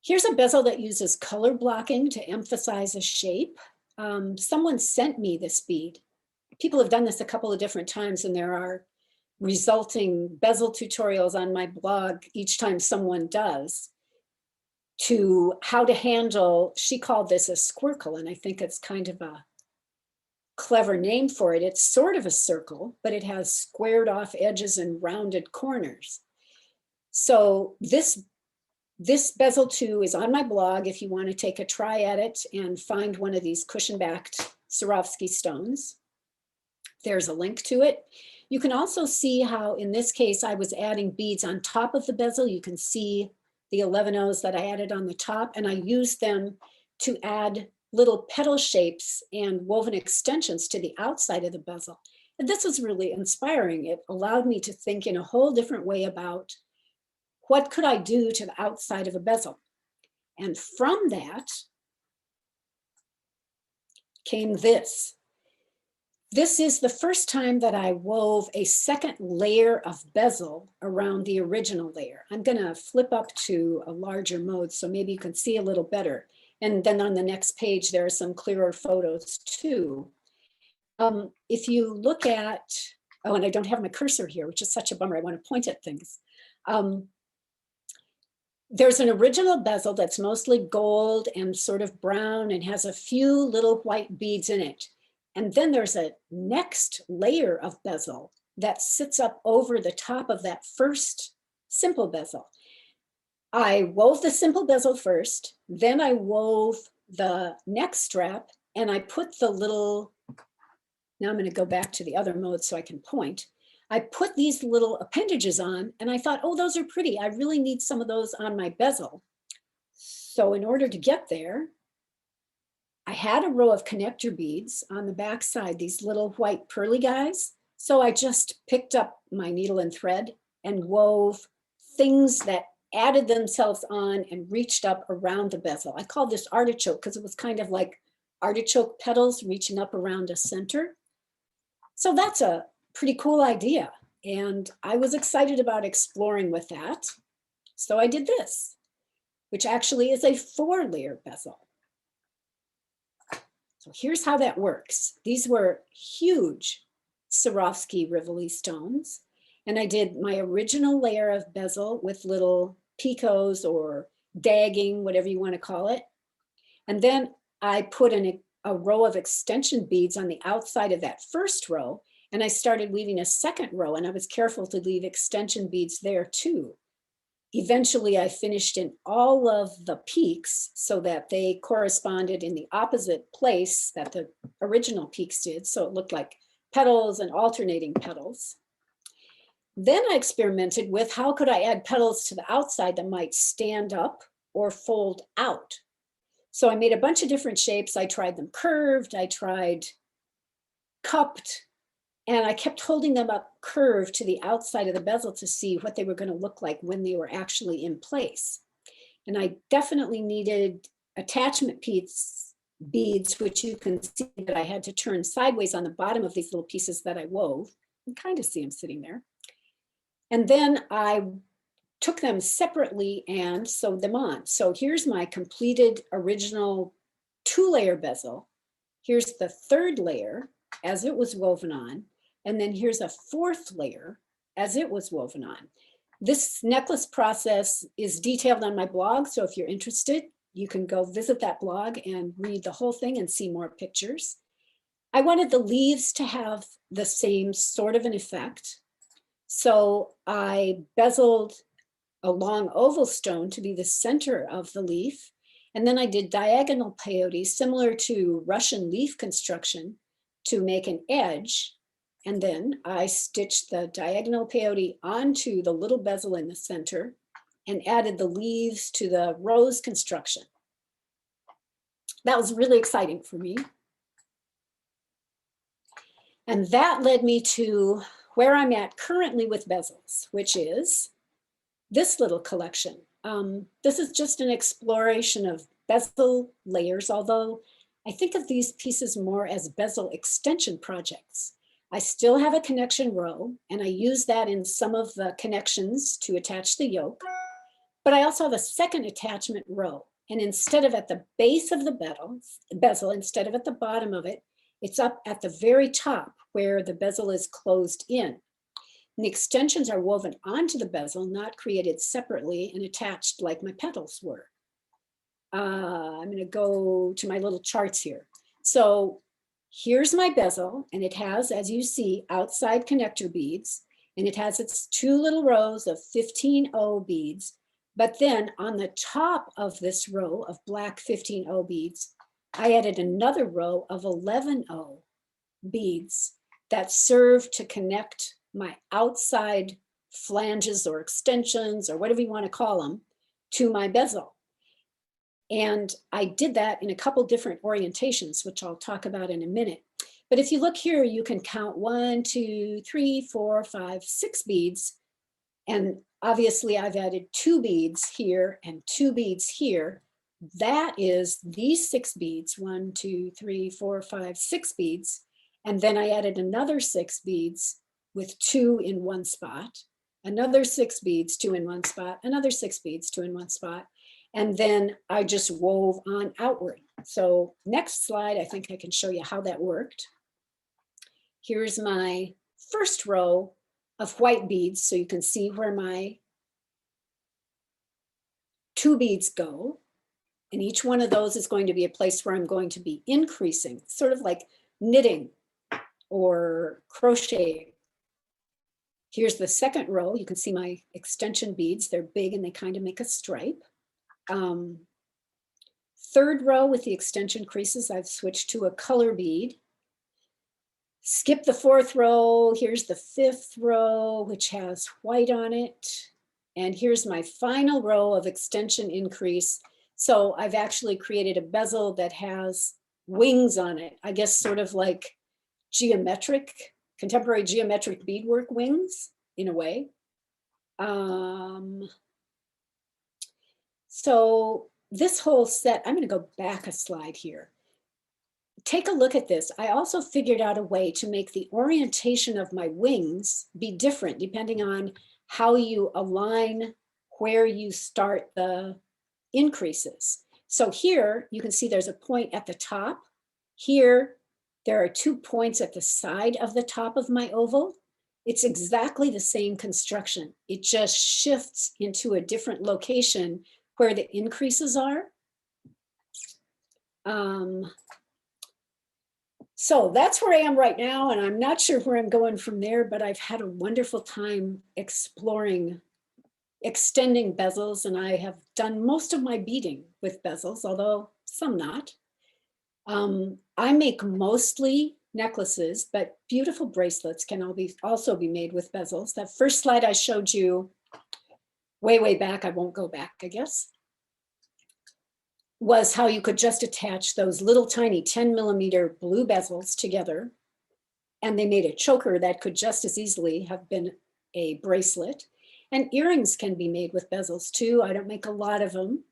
Here's a bezel that uses color blocking to emphasize a shape. Someone sent me this bead. People have done this a couple of different times, and there are resulting bezel tutorials on my blog each time someone does, to how to handle, she called this a squircle, and I think it's kind of a clever name for it. It's sort of a circle, but it has squared off edges and rounded corners. So this bezel too is on my blog if you want to take a try at it and find one of these cushion-backed Swarovski stones. There's a link to it. You can also see how in this case I was adding beads on top of the bezel. You can see the 11/0s that I added on the top, and I used them to add little petal shapes and woven extensions to the outside of the bezel. And this was really inspiring. It allowed me to think in a whole different way about what could I do to the outside of a bezel. And from that came this. This is the first time that I wove a second layer of bezel around the original layer. I'm going to flip up to a larger mode so maybe you can see a little better. And then on the next page, there are some clearer photos too. If you look at, oh, and I don't have my cursor here, which is such a bummer. I want to point at things. There's an original bezel that's mostly gold and sort of brown and has a few little white beads in it. And then there's a next layer of bezel that sits up over the top of that first simple bezel. I wove the simple bezel first, then I wove the neck strap, and I put the little, now I'm going to go back to the other mode so I can point. I put these little appendages on and I thought, oh, those are pretty. I really need some of those on my bezel. So in order to get there, I had a row of connector beads on the back side, these little white pearly guys. So I just picked up my needle and thread and wove things that added themselves on and reached up around the bezel. I called this artichoke because it was kind of like artichoke petals reaching up around a center. So that's a pretty cool idea. And I was excited about exploring with that. So I did this, which actually is a 4-layer bezel. So here's how that works. These were huge Swarovski-Rivoli stones. And I did my original layer of bezel with little picots or dagging, whatever you want to call it. And then I put in a row of extension beads on the outside of that first row. And I started weaving a second row, and I was careful to leave extension beads there too. Eventually, I finished in all of the peaks so that they corresponded in the opposite place that the original peaks did. So it looked like petals and alternating petals. Then I experimented with how could I add petals to the outside that might stand up or fold out. So I made a bunch of different shapes. I tried them curved, I tried cupped, and I kept holding them up curved to the outside of the bezel to see what they were going to look like when they were actually in place. And I definitely needed attachment beads, which you can see that I had to turn sideways on the bottom of these little pieces that I wove. You can kind of see them sitting there. And then I took them separately and sewed them on. So here's my completed original 2-layer bezel. Here's the 3rd layer as it was woven on. And then here's a 4th layer as it was woven on. This necklace process is detailed on my blog. So if you're interested, you can go visit that blog and read the whole thing and see more pictures. I wanted the leaves to have the same sort of an effect. So I bezeled a long oval stone to be the center of the leaf. And then I did diagonal peyote similar to Russian leaf construction to make an edge. And then I stitched the diagonal peyote onto the little bezel in the center and added the leaves to the rose construction. That was really exciting for me. And that led me to where I'm at currently with bezels, which is this little collection. This is just an exploration of bezel layers, although I think of these pieces more as bezel extension projects. I still have a connection row, and I use that in some of the connections to attach the yoke, but I also have a second attachment row. And instead of at the base of the bezel, instead of at the bottom of it, it's up at the very top where the bezel is closed in. And the extensions are woven onto the bezel, not created separately and attached like my petals were. I'm going to go to my little charts here. So here's my bezel, and it has, as you see, outside connector beads, and it has its 2 little rows of 15O beads. But then on the top of this row of black 15O beads, I added another row of 11O beads that serve to connect my outside flanges or extensions or whatever you want to call them to my bezel. And I did that in a couple different orientations, which I'll talk about in a minute. But if you look here, you can count 1, 2, 3, 4, 5, 6 beads. And obviously I've added 2 beads here and 2 beads here. That is these 6 beads, 1, 2, 3, 4, 5, 6 beads. And then I added another 6 beads with 2 in one spot, another 6 beads, 2 in one spot, another 6 beads, 2 in one spot. And then I just wove on outward. So next slide, I think I can show you how that worked. Here's my first row of white beads. So you can see where my 2 beads go. And each one of those is going to be a place where I'm going to be increasing, sort of like knitting or crocheting. Here's the second row. You can see my extension beads. They're big and they kind of make a stripe. Third row with the extension creases, I've switched to a color bead. Skip the 4th row. Here's the 5th row, which has white on it. And here's my final row of extension increase. So I've actually created a bezel that has wings on it. I guess sort of like contemporary geometric beadwork wings in a way. So this whole set, I'm going to go back a slide here. Take a look at this. I also figured out a way to make the orientation of my wings be different depending on how you align where you start the increases. So here you can see there's a point at the top. Here there are 2 points at the side of the top of my oval. It's exactly the same construction. It just shifts into a different location where the increases are. So that's where I am right now, and I'm not sure where I'm going from there, but I've had a wonderful time exploring extending bezels, and I have done most of my beading with bezels, although some not. I make mostly necklaces, but beautiful bracelets can also be made with bezels. That first slide I showed you way back, I won't go back, I guess, was how you could just attach those little tiny 10mm blue bezels together. And they made a choker that could just as easily have been a bracelet. And earrings can be made with bezels too. I don't make a lot of them.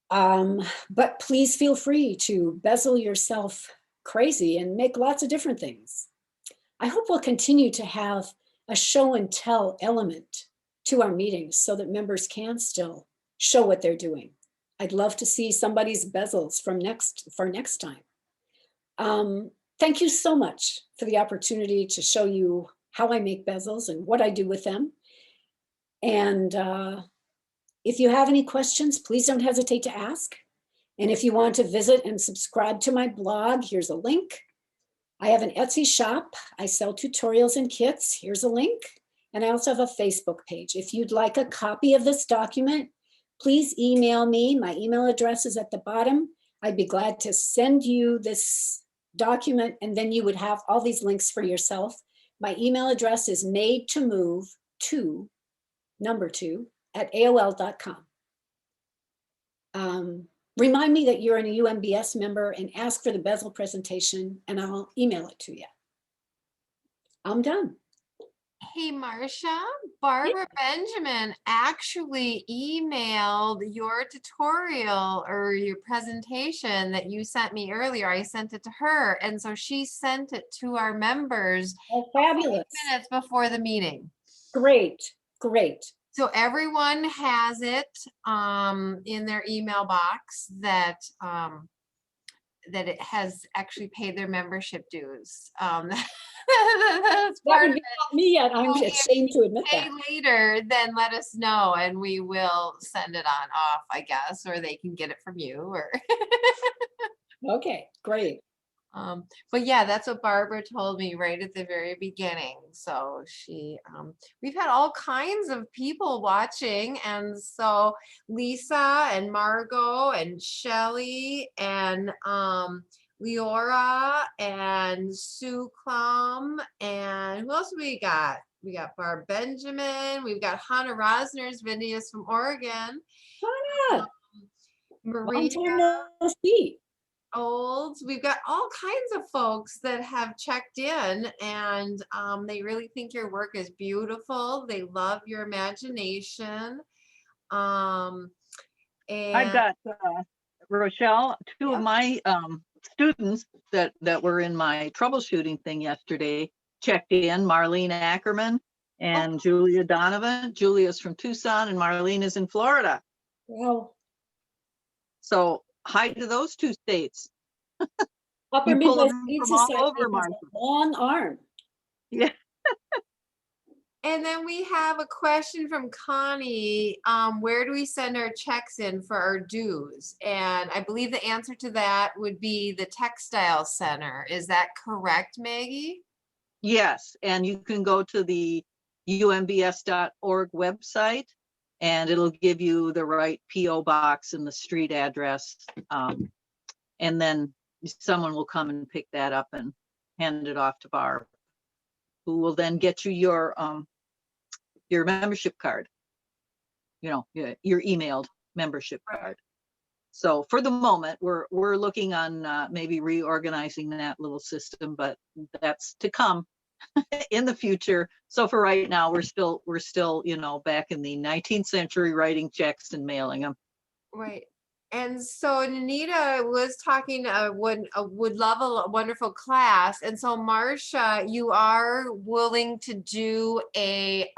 But please feel free to bezel yourself crazy and make lots of different things. I hope we'll continue to have a show and tell element to our meetings so that members can still show what they're doing. I'd love to see somebody's bezels for next time. Thank you so much for the opportunity to show you how I make bezels and what I do with them. And if you have any questions, please don't hesitate to ask. And if you want to visit and subscribe to my blog, here's a link. I have an Etsy shop. I sell tutorials and kits. Here's a link. And I also have a Facebook page. If you'd like a copy of this document, please email me. My email address is at the bottom. I'd be glad to send you this document, and then you would have all these links for yourself. My email address is madetomove2 at AOL.com. Remind me that you're an UMBS member and ask for the bezel presentation, and I'll email it to you. I'm done. Hey, Marsha, Barbara Benjamin actually emailed your tutorial or your presentation that you sent me earlier. I sent it to her, and so she sent it to our members Oh, fabulous. minutes before the meeting. Great, great. So everyone has it in their email box that that it has actually paid their membership dues. That's part of it. Not me yet. I'm ashamed to admit Pay that. later, then let us know and we will send it on off, I guess, or they can get it from you. Or Okay, great. but yeah, that's what Barbara told me right at the very beginning. So she, we've had all kinds of people watching, and so Lisa and Margot and Shelly and Leora and Sue Klum, and who else we got? We got Barb Benjamin. We've got Hannah Rosner's videos from Oregon. Hannah, long time Maria no see. Olds. We've got all kinds of folks that have checked in, and they really think your work is beautiful. They love your imagination. And I've got Rochelle, two of my students that were in my troubleshooting thing yesterday checked in. Marlene Ackerman and Julia Donovan. Julia's from Tucson and Marlene is in Florida. Well, So hi to those two states. Upper You pull Midwest them Bead from all Society over, has Marsha. a long arm. Yeah. And then we have a question from Connie. Where do we send our checks in for our dues? And I believe the answer to that would be the Textile Center. Is that correct, Maggie? Yes, and you can go to the umbs.org website and it'll give you the right PO box and the street address. And then someone will come and pick that up and hand it off to Barb, who will then get you your membership card, your emailed membership card. So for the moment, we're looking on maybe reorganizing that little system, but that's to come in the future. So for right now, we're still, back in the 19th century, writing checks and mailing them. Right. And so Anita was talking, would love a wonderful class. And so Marsha, you are willing to do a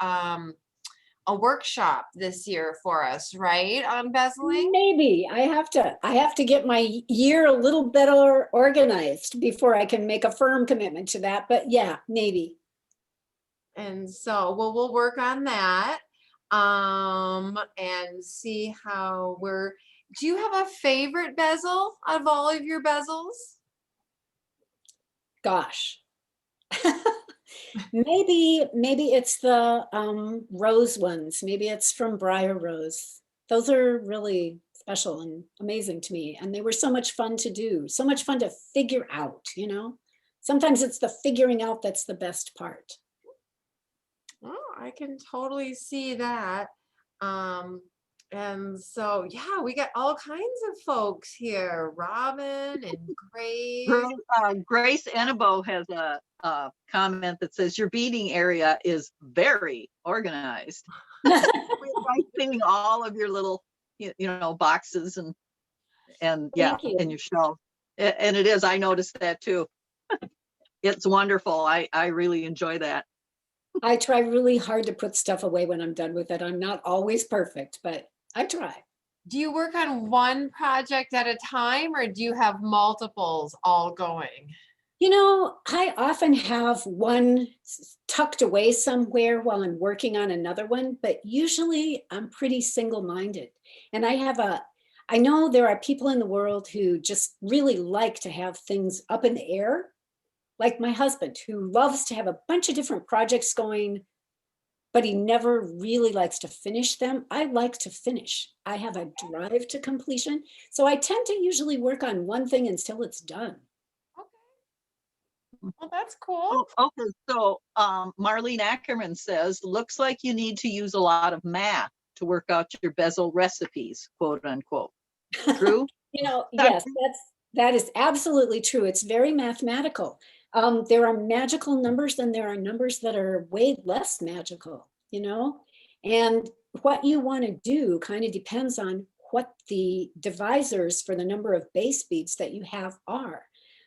workshop this year for us, right? On bezeling? Maybe I have to get my year a little better organized before I can make a firm commitment to that. But yeah, maybe. And so, well, we'll work on that. And see how do you have a favorite bezel out of all of your bezels? Gosh. Maybe it's the rose ones. Maybe it's from Briar Rose. Those are really special and amazing to me. And they were so much fun to do, so much fun to figure out, Sometimes it's the figuring out that's the best part. Oh, I can totally see that. And so, yeah, we got all kinds of folks here. Robin and Grace. Grace Annabo has a comment that says your beading area is very organized. We like seeing all of your little, boxes and yeah, Thank you. and your shelf. And it is, I noticed that too. It's wonderful. I really enjoy that. I try really hard to put stuff away when I'm done with it. I'm not always perfect, but I try. Do you work on one project at a time or do you have multiples all going? I often have one tucked away somewhere while I'm working on another one, but usually I'm pretty single-minded. And I know there are people in the world who just really like to have things up in the air, like my husband, who loves to have a bunch of different projects going, but he never really likes to finish them. I like to finish. I have a drive to completion. So I tend to usually work on one thing until it's done. Okay. Well, that's cool. Oh, okay, so Marlene Ackerman says, looks like you need to use a lot of math to work out your bezel recipes, quote unquote. True? Yes, that is absolutely true. It's very mathematical. There are magical numbers and there are numbers that are way less magical, and what you want to do kind of depends on what the divisors for the number of base beads that you have are.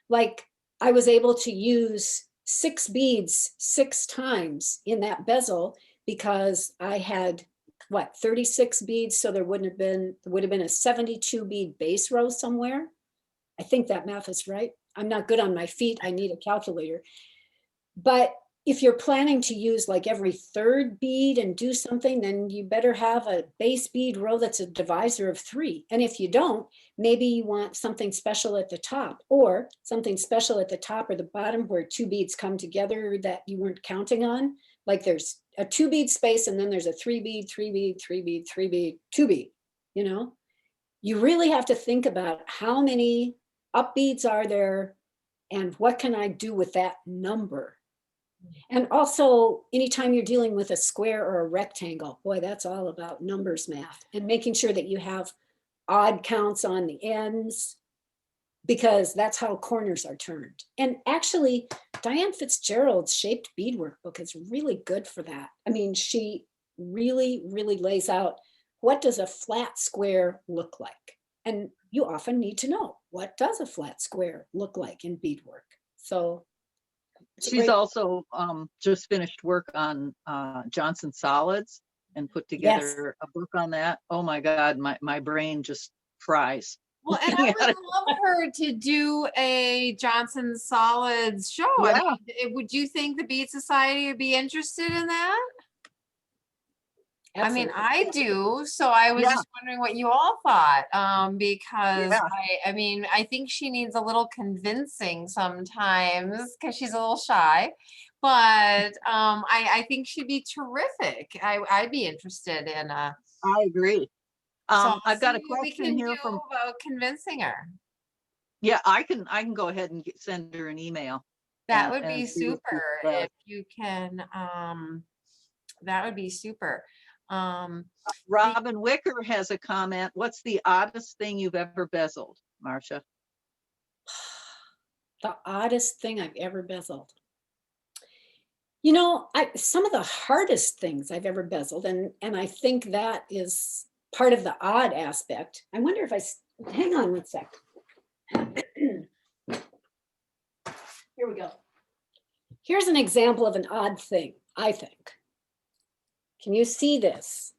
Like I was able to use 6 beads 6 times in that bezel because I had 36 beads. So there would have been a 72 bead base row somewhere. I think that math is right. I'm not good on my feet. I need a calculator. But if you're planning to use like every 3rd bead and do something, then you better have a base bead row that's a divisor of 3. And if you don't, maybe you want something special at the top or something special at the top or the bottom where 2 beads come together that you weren't counting on. Like there's a 2 bead space and then there's a 3 bead, 3 bead, 3 bead, 3 bead, 2 bead, You really have to think about how many up beads are there and what can I do with that number? And also, anytime you're dealing with a square or a rectangle, boy, that's all about numbers math and making sure that you have odd counts on the ends because that's how corners are turned. And actually, Diane Fitzgerald's Shaped Beadwork book is really good for that. I mean, she really, really lays out what does a flat square look like? And you often need to know, what does a flat square look like in beadwork? So she's also just finished work on Johnson solids and put together a book on that. Oh my God, my brain just fries. Well, and I would love her to do a Johnson solids show. Yeah. I mean, would you think the Bead Society would be interested in that? I mean, Absolutely. I do, so I was Yeah. just wondering what you all thought, because Yeah. I mean, I think she needs a little convincing sometimes because she's a little shy, but I think she'd be terrific. I'd be interested in I agree. so I'll I've see got a what we question can here do from, about convincing her. yeah, I can go ahead and send her an email. That and- would and be see what she super says. if you can, that would be super. Robin Wicker has a comment. What's the oddest thing you've ever bezeled, Marsha? The oddest thing I've ever bezeled. You know, some of the hardest things I've ever bezeled, and I think that is part of the odd aspect. I wonder if hang on one sec. Here we go. Here's an example of an odd thing, I think. Can you see this?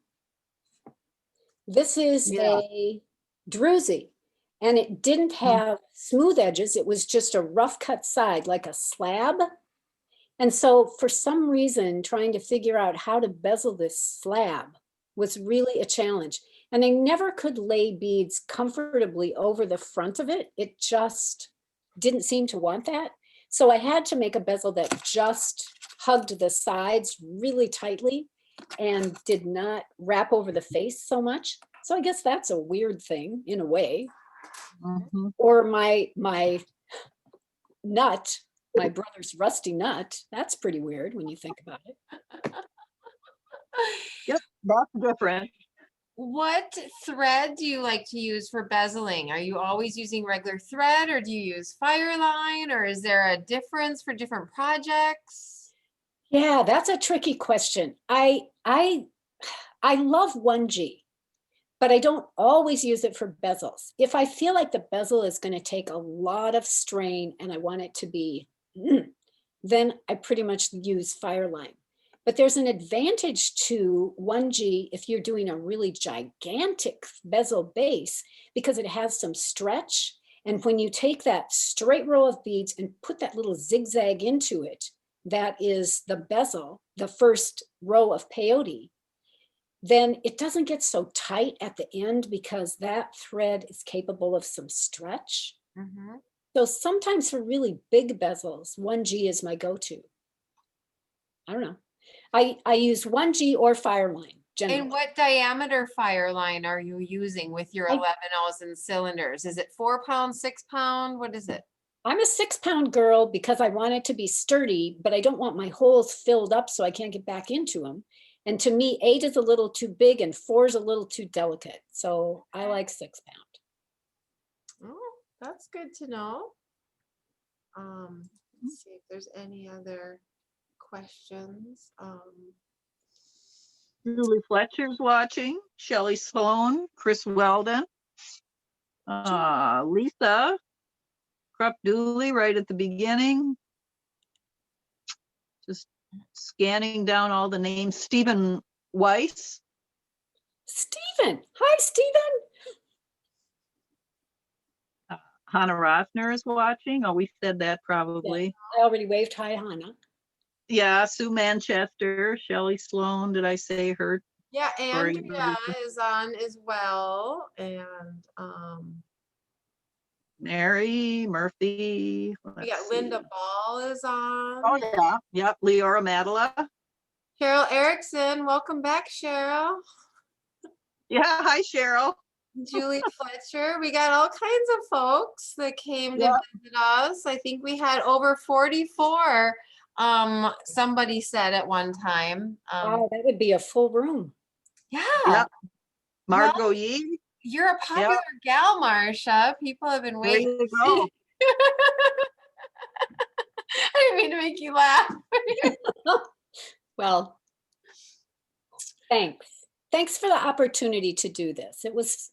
This is Yeah. a druzy, and it didn't have smooth edges. It was just a rough cut side, like a slab. And so for some reason, trying to figure out how to bezel this slab was really a challenge. And I never could lay beads comfortably over the front of it. It just didn't seem to want that. So I had to make a bezel that just hugged the sides really tightly and did not wrap over the face so much. So I guess that's a weird thing in a way. Mhm. Or my nut, my brother's rusty nut, that's pretty weird when you think about it. Yep, that's different. What thread do you like to use for bezeling? Are you always using regular thread, or do you use Fireline, or is there a difference for different projects? Yeah, that's a tricky question. I love 1G, but I don't always use it for bezels. If I feel like the bezel is going to take a lot of strain and I want it to be, then I pretty much use Fireline. But there's an advantage to 1G if you're doing a really gigantic bezel base because it has some stretch. And when you take that straight row of beads and put that little zigzag into it, that is the bezel, the first row of peyote, then it doesn't get so tight at the end because that thread is capable of some stretch. Mhm. So sometimes for really big bezels, 1G is my go-to. I don't know. I use 1G or Fireline generally. And what diameter Fireline are you using with your I- 11,000 cylinders? Is it 4 pounds, 6 pound? What is it? I'm a 6-pound girl because I want it to be sturdy, but I don't want my holes filled up so I can't get back into them. And to me, 8 is a little too big and 4 is a little too delicate. So I like 6-pound. Oh, that's good to know. Let's see if there's any other questions. Julie Fletcher's watching. Shelley Sloan, Chris Weldon, Lisa Krupp Dooley right at the beginning. Just scanning down all the names. Stephen Weiss. Stephen, hi, Stephen. Hannah Rothner is watching. Oh, we said that probably. I already waved hi, Hannah. Yeah, Sue Manchester, Shelley Sloan. Did I say her? Yeah, Sorry. Andrea is on as well, and Mary Murphy. we got let's Linda see. Ball is on. Oh yeah. Yep. Leora Madela. Cheryl Erickson, welcome back, Cheryl. Yeah. Hi, Cheryl. Julie Fletcher. We got all kinds of folks that came to Yeah. visit us. I think we had over 44. Somebody said at one time. Wow, that would be a full room. Yeah. Yep. Margot Well, Yee. You're a popular gal, Marsha. People have been There waiting. you go. I didn't mean to make you laugh. Well, thanks. Thanks for the opportunity to do this. It was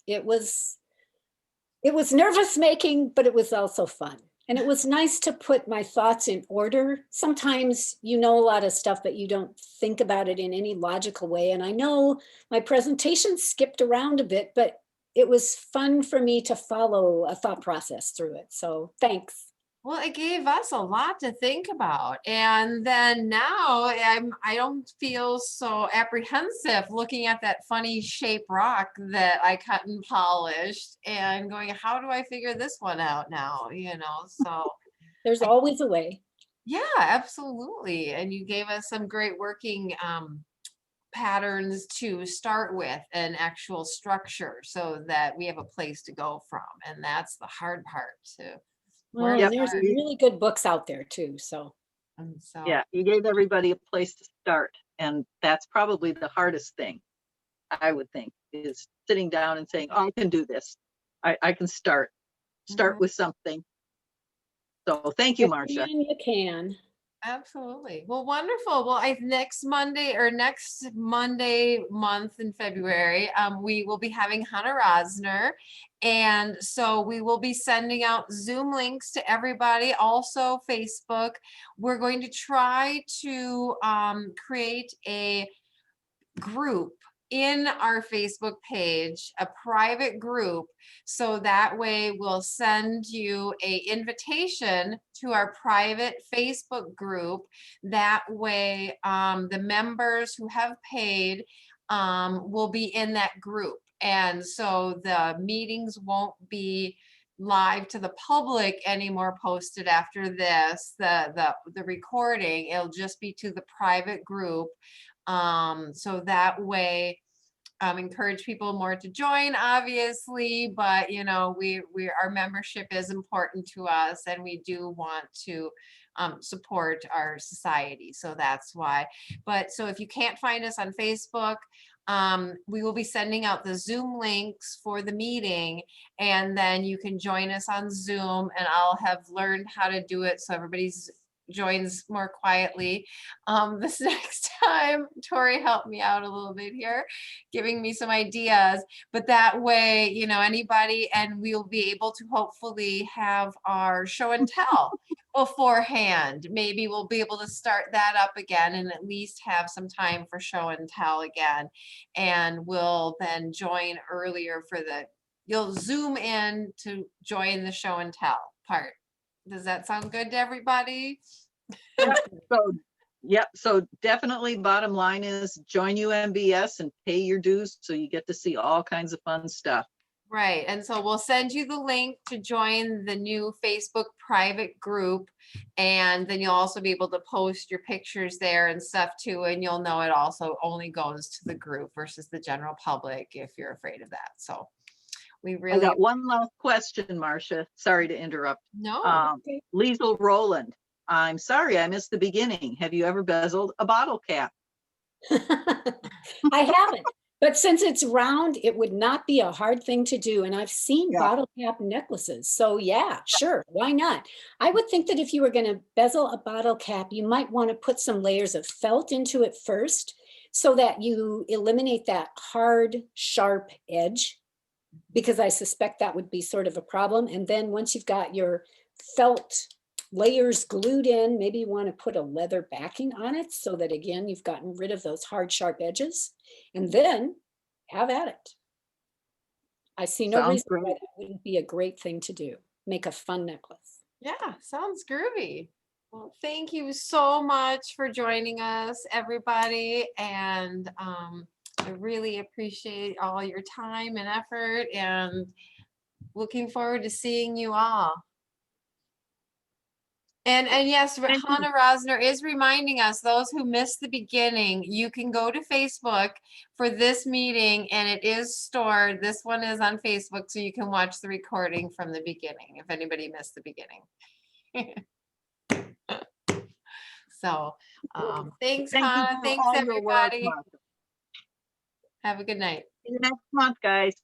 nervous making, but it was also fun. And it was nice to put my thoughts in order. Sometimes you know a lot of stuff, but you don't think about it in any logical way. And I know my presentation skipped around a bit, but it was fun for me to follow a thought process through it. So thanks. Well, it gave us a lot to think about. And then now I don't feel so apprehensive looking at that funny shape rock that I cut and polished and going, how do I figure this one out now? So There's always a way. yeah, absolutely. And you gave us some great working patterns to start with, an actual structure so that we have a place to go from. And that's the hard part too. Well, Yep. and there's really good books out there too, so. And so Yeah, you gave everybody a place to start, and that's probably the hardest thing, I would think, is sitting down and saying, oh, I can do this. I can start Mhm. with something. So thank you, If Marsha. You can. Absolutely. Well, wonderful. Well, next Monday month in February, we will be having Hannah Rosner. And so we will be sending out Zoom links to everybody, also Facebook. We're going to try to create a group in our Facebook page, a private group, so that way we'll send you a invitation to our private Facebook group. That way the members who have paid will be in that group. And so the meetings won't be live to the public anymore posted after this, the recording. It'll just be to the private group. So that way, encourage people more to join, obviously, but our membership is important to us, and we do want to support our society. So that's why. But so if you can't find us on Facebook, we will be sending out the Zoom links for the meeting, and then you can join us on Zoom, and I'll have learned how to do it so everybody's joins more quietly. This next time, Tori helped me out a little bit here, giving me some ideas, but that way, anybody, and we'll be able to hopefully have our show and tell beforehand. Maybe we'll be able to start that up again and at least have some time for show and tell again. And we'll then join earlier you'll Zoom in to join the show and tell part. Does that sound good to everybody? So, yep. So definitely bottom line is join UMBS and pay your dues so you get to see all kinds of fun stuff. Right. And so we'll send you the link to join the new Facebook private group. And then you'll also be able to post your pictures there and stuff too. And you'll know it also only goes to the group versus the general public if you're afraid of that. So we I really got one last question, Marsha. Sorry to interrupt. no. Okay. Liesl Roland, I'm sorry I missed the beginning. Have you ever bezeled a bottle cap? I haven't, but since it's round, it would not be a hard thing to do. And I've seen Yeah. bottle cap necklaces. So yeah, sure. Why not? I would think that if you were going to bezel a bottle cap, you might want to put some layers of felt into it first so that you eliminate that hard, sharp edge, because I suspect that would be sort of a problem. And then once you've got your felt layers glued in, maybe you want to put a leather backing on it so that again, you've gotten rid of those hard, sharp edges, and then have at it. I see no Sounds reason why great. that wouldn't be a great thing to do. Make a fun necklace. Yeah, sounds groovy. Well, thank you so much for joining us, everybody. And I really appreciate all your time and effort, and looking forward to seeing you all. And yes, Hannah Rosner is reminding us, those who missed the beginning, you can go to Facebook for this meeting and it is stored. This one is on Facebook, so you can watch the recording from the beginning if anybody missed the beginning. So thanks, Thank you Hannah. for Thanks, all your work, everybody. Marsha. Have a good night. See you next month, guys.